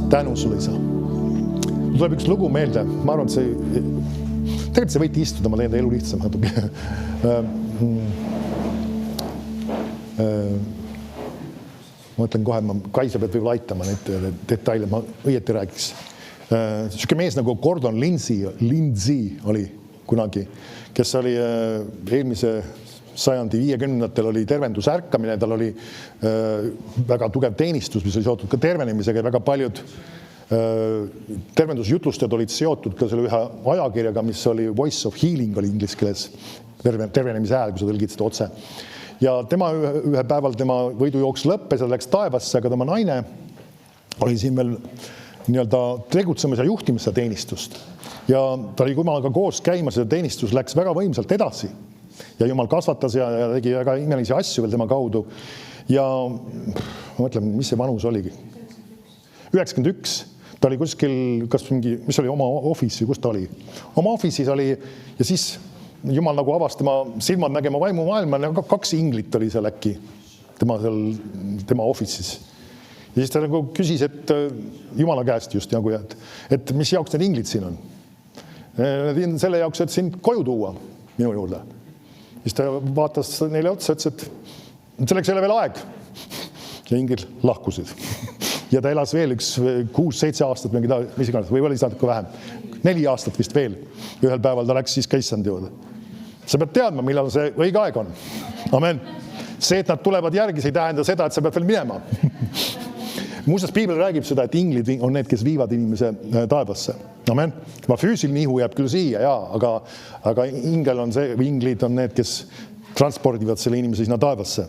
Tänu sulle, Isa. Mul tuleb üks lugu meelde. Ma arvan, et see... Tegelikult see võite istuda, ma teen elu lihtsam. Ma mõtlen kohe, Kaisa peab võib-olla aitama neid detaile, ma õieti räägiks. Siuke mees nagu Gordon Lindsay oli kunagi, kes oli eelmise sajandi 50-ndatel oli tervendusärkamine, tal oli väga tugev teenistus, mis oli seotud ka tervenemisega ja väga paljud tervendusjutlustajad olid seotud ka selle ühe ajakirjaga, mis oli Voice of Healing oli inglise keeles, tervenemise hääl, kui sa tõlgid seda otse. Ja tema ühe päeval tema võidujooks lõppes ja läks taevasse, aga tema naine oli siin veel tegutsemise ja juhtimise teenistust. Ja ta oli Jumalaga koos käimas ja teenistus läks väga võimsalt edasi. Ja Jumal kasvatas ja tegi väga imelisi asju veel tema kaudu. Ja ma mõtlen, mis see vanus oligi? 91. Ta oli kuskil, mis oli oma office, kus ta oli? Oma office'is oli ja siis Jumal nagu avas tema silmad nägema vaimu maailma, 2 inglit oli seal äkki tema office'is. Ja siis ta nagu küsis, et Jumala käest just nagu, et mis jaoks need inglid siin on? Selle jaoks, et sind koju tuua minu juurde. Siis ta vaatas neile otsa, ütles, et selleks ei ole veel aeg. Ja inglid lahkusid. Ja ta elas veel 6-7 aastat, või oli natuke vähem. 4 aastat vist veel. Ühel päeval ta läks siis ka issand juurde. Sa pead teadma, millal see õige aeg on. Amen. See, et nad tulevad järgi, see ei tähenda seda, et sa pead veel minema. Muuseas, Piibel räägib seda, et inglid on need, kes viivad inimese taevasse. Amen. Ma füüsiline ihu jääb küll siia, aga ingel on see, või inglid on need, kes transpordivad selle inimese sinna taevasse.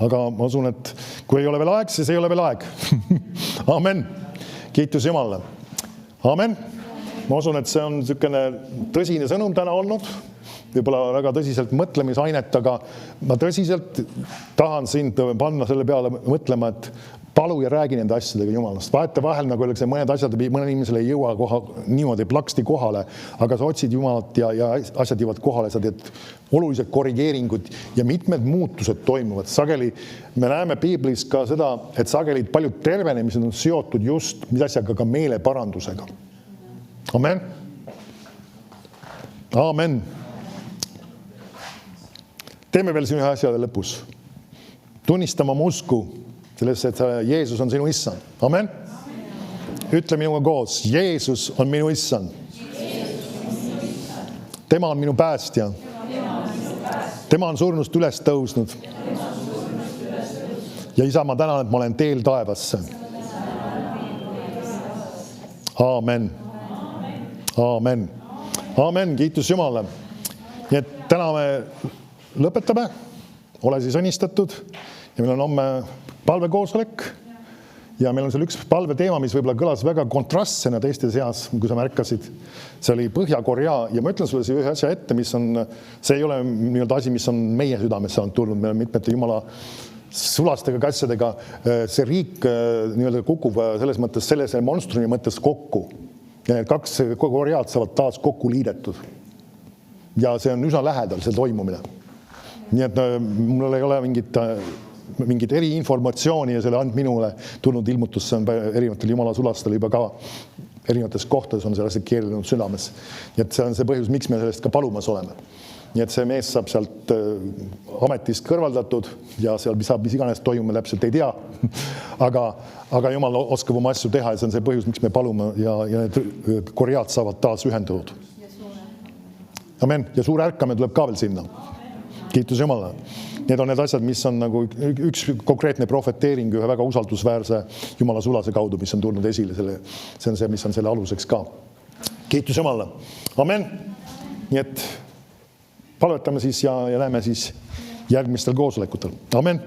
Aga ma usun, et kui ei ole veel aeg, siis ei ole veel aeg. Amen. Kiitus Jumalale. Amen. Ma usun, et see on niisugune tõsine sõnum täna olnud. Võib-olla väga tõsiselt mõtlemisainet, aga ma tõsiselt tahan sind panna selle peale mõtlema, et palu ja räägi nende asjadega Jumalast. Vaeta vahel, nagu öeldakse, mõned asjad, mõned inimesele ei jõua niimoodi plaksti kohale, aga sa otsid Jumalat ja asjad jõuavad kohale, sa teed olulised korrigeeringud ja mitmed muutused toimuvad. Sageli me näeme Piiblis ka seda, et sageli paljud tervenemised on seotud just mis asjaga ka meeleparandusega. Amen. Amen. Teeme veel siin ühe asja lõpus. Tunnistama oma usku sellesse, et Jeesus on sinu issand. Amen. Ütle minuga koos. Jeesus on minu issand. Tema on minu päästja. Tema on surnust üles tõusnud. Ja Isa, ma tänan, et ma olen teel taevasse. Aamen. Aamen. Aamen, kiitus Jumalale. Nii et täna me lõpetame, ole siis õnnistatud ja meil on homme palvekoosolek ja meil on seal üks palveteema, mis võib-olla kõlas väga kontrastsena teiste seas, kui sa märkasid. See oli Põhja-Korea ja ma ütlen sulle ühe asja ette, mis on, see ei ole nii-öelda asi, mis on meie südamesse on tulnud, meil on mitmete Jumala sulastega asjadega, see riik nii-öelda kukub selles mõttes, selle monstrumi mõttes kokku. Ja need kaks Koread saavad taas kokku liidetud. Ja see on üsna lähedal, see toimumine. Nii et mul ei ole mingit eriinformatsiooni ja selle and minule tulnud ilmutus, see on erinevatel Jumala sulastel juba ka erinevates kohtades on sellest keelenud südames. Nii et see on see põhjus, miks me sellest ka palumas oleme. Nii et see mees saab sealt ametist kõrvaldatud ja seal mis iganes toimume täpselt ei tea. Aga Jumal oskab oma asju teha ja see on see põhjus, miks me palume ja need Koread saavad taas ühendatud. Amen. Ja suur ärkame tuleb ka veel sinna. Kiitus Jumalale. Need on need asjad, mis on nagu üks konkreetne profeteering ühe väga usaldusväärse Jumala sulase kaudu, mis on tulnud esile. See on see, mis on selle aluseks ka. Kiitus Jumalale. Amen. Nii et palvetame siis ja näeme siis järgmistel koosolekutel. Amen.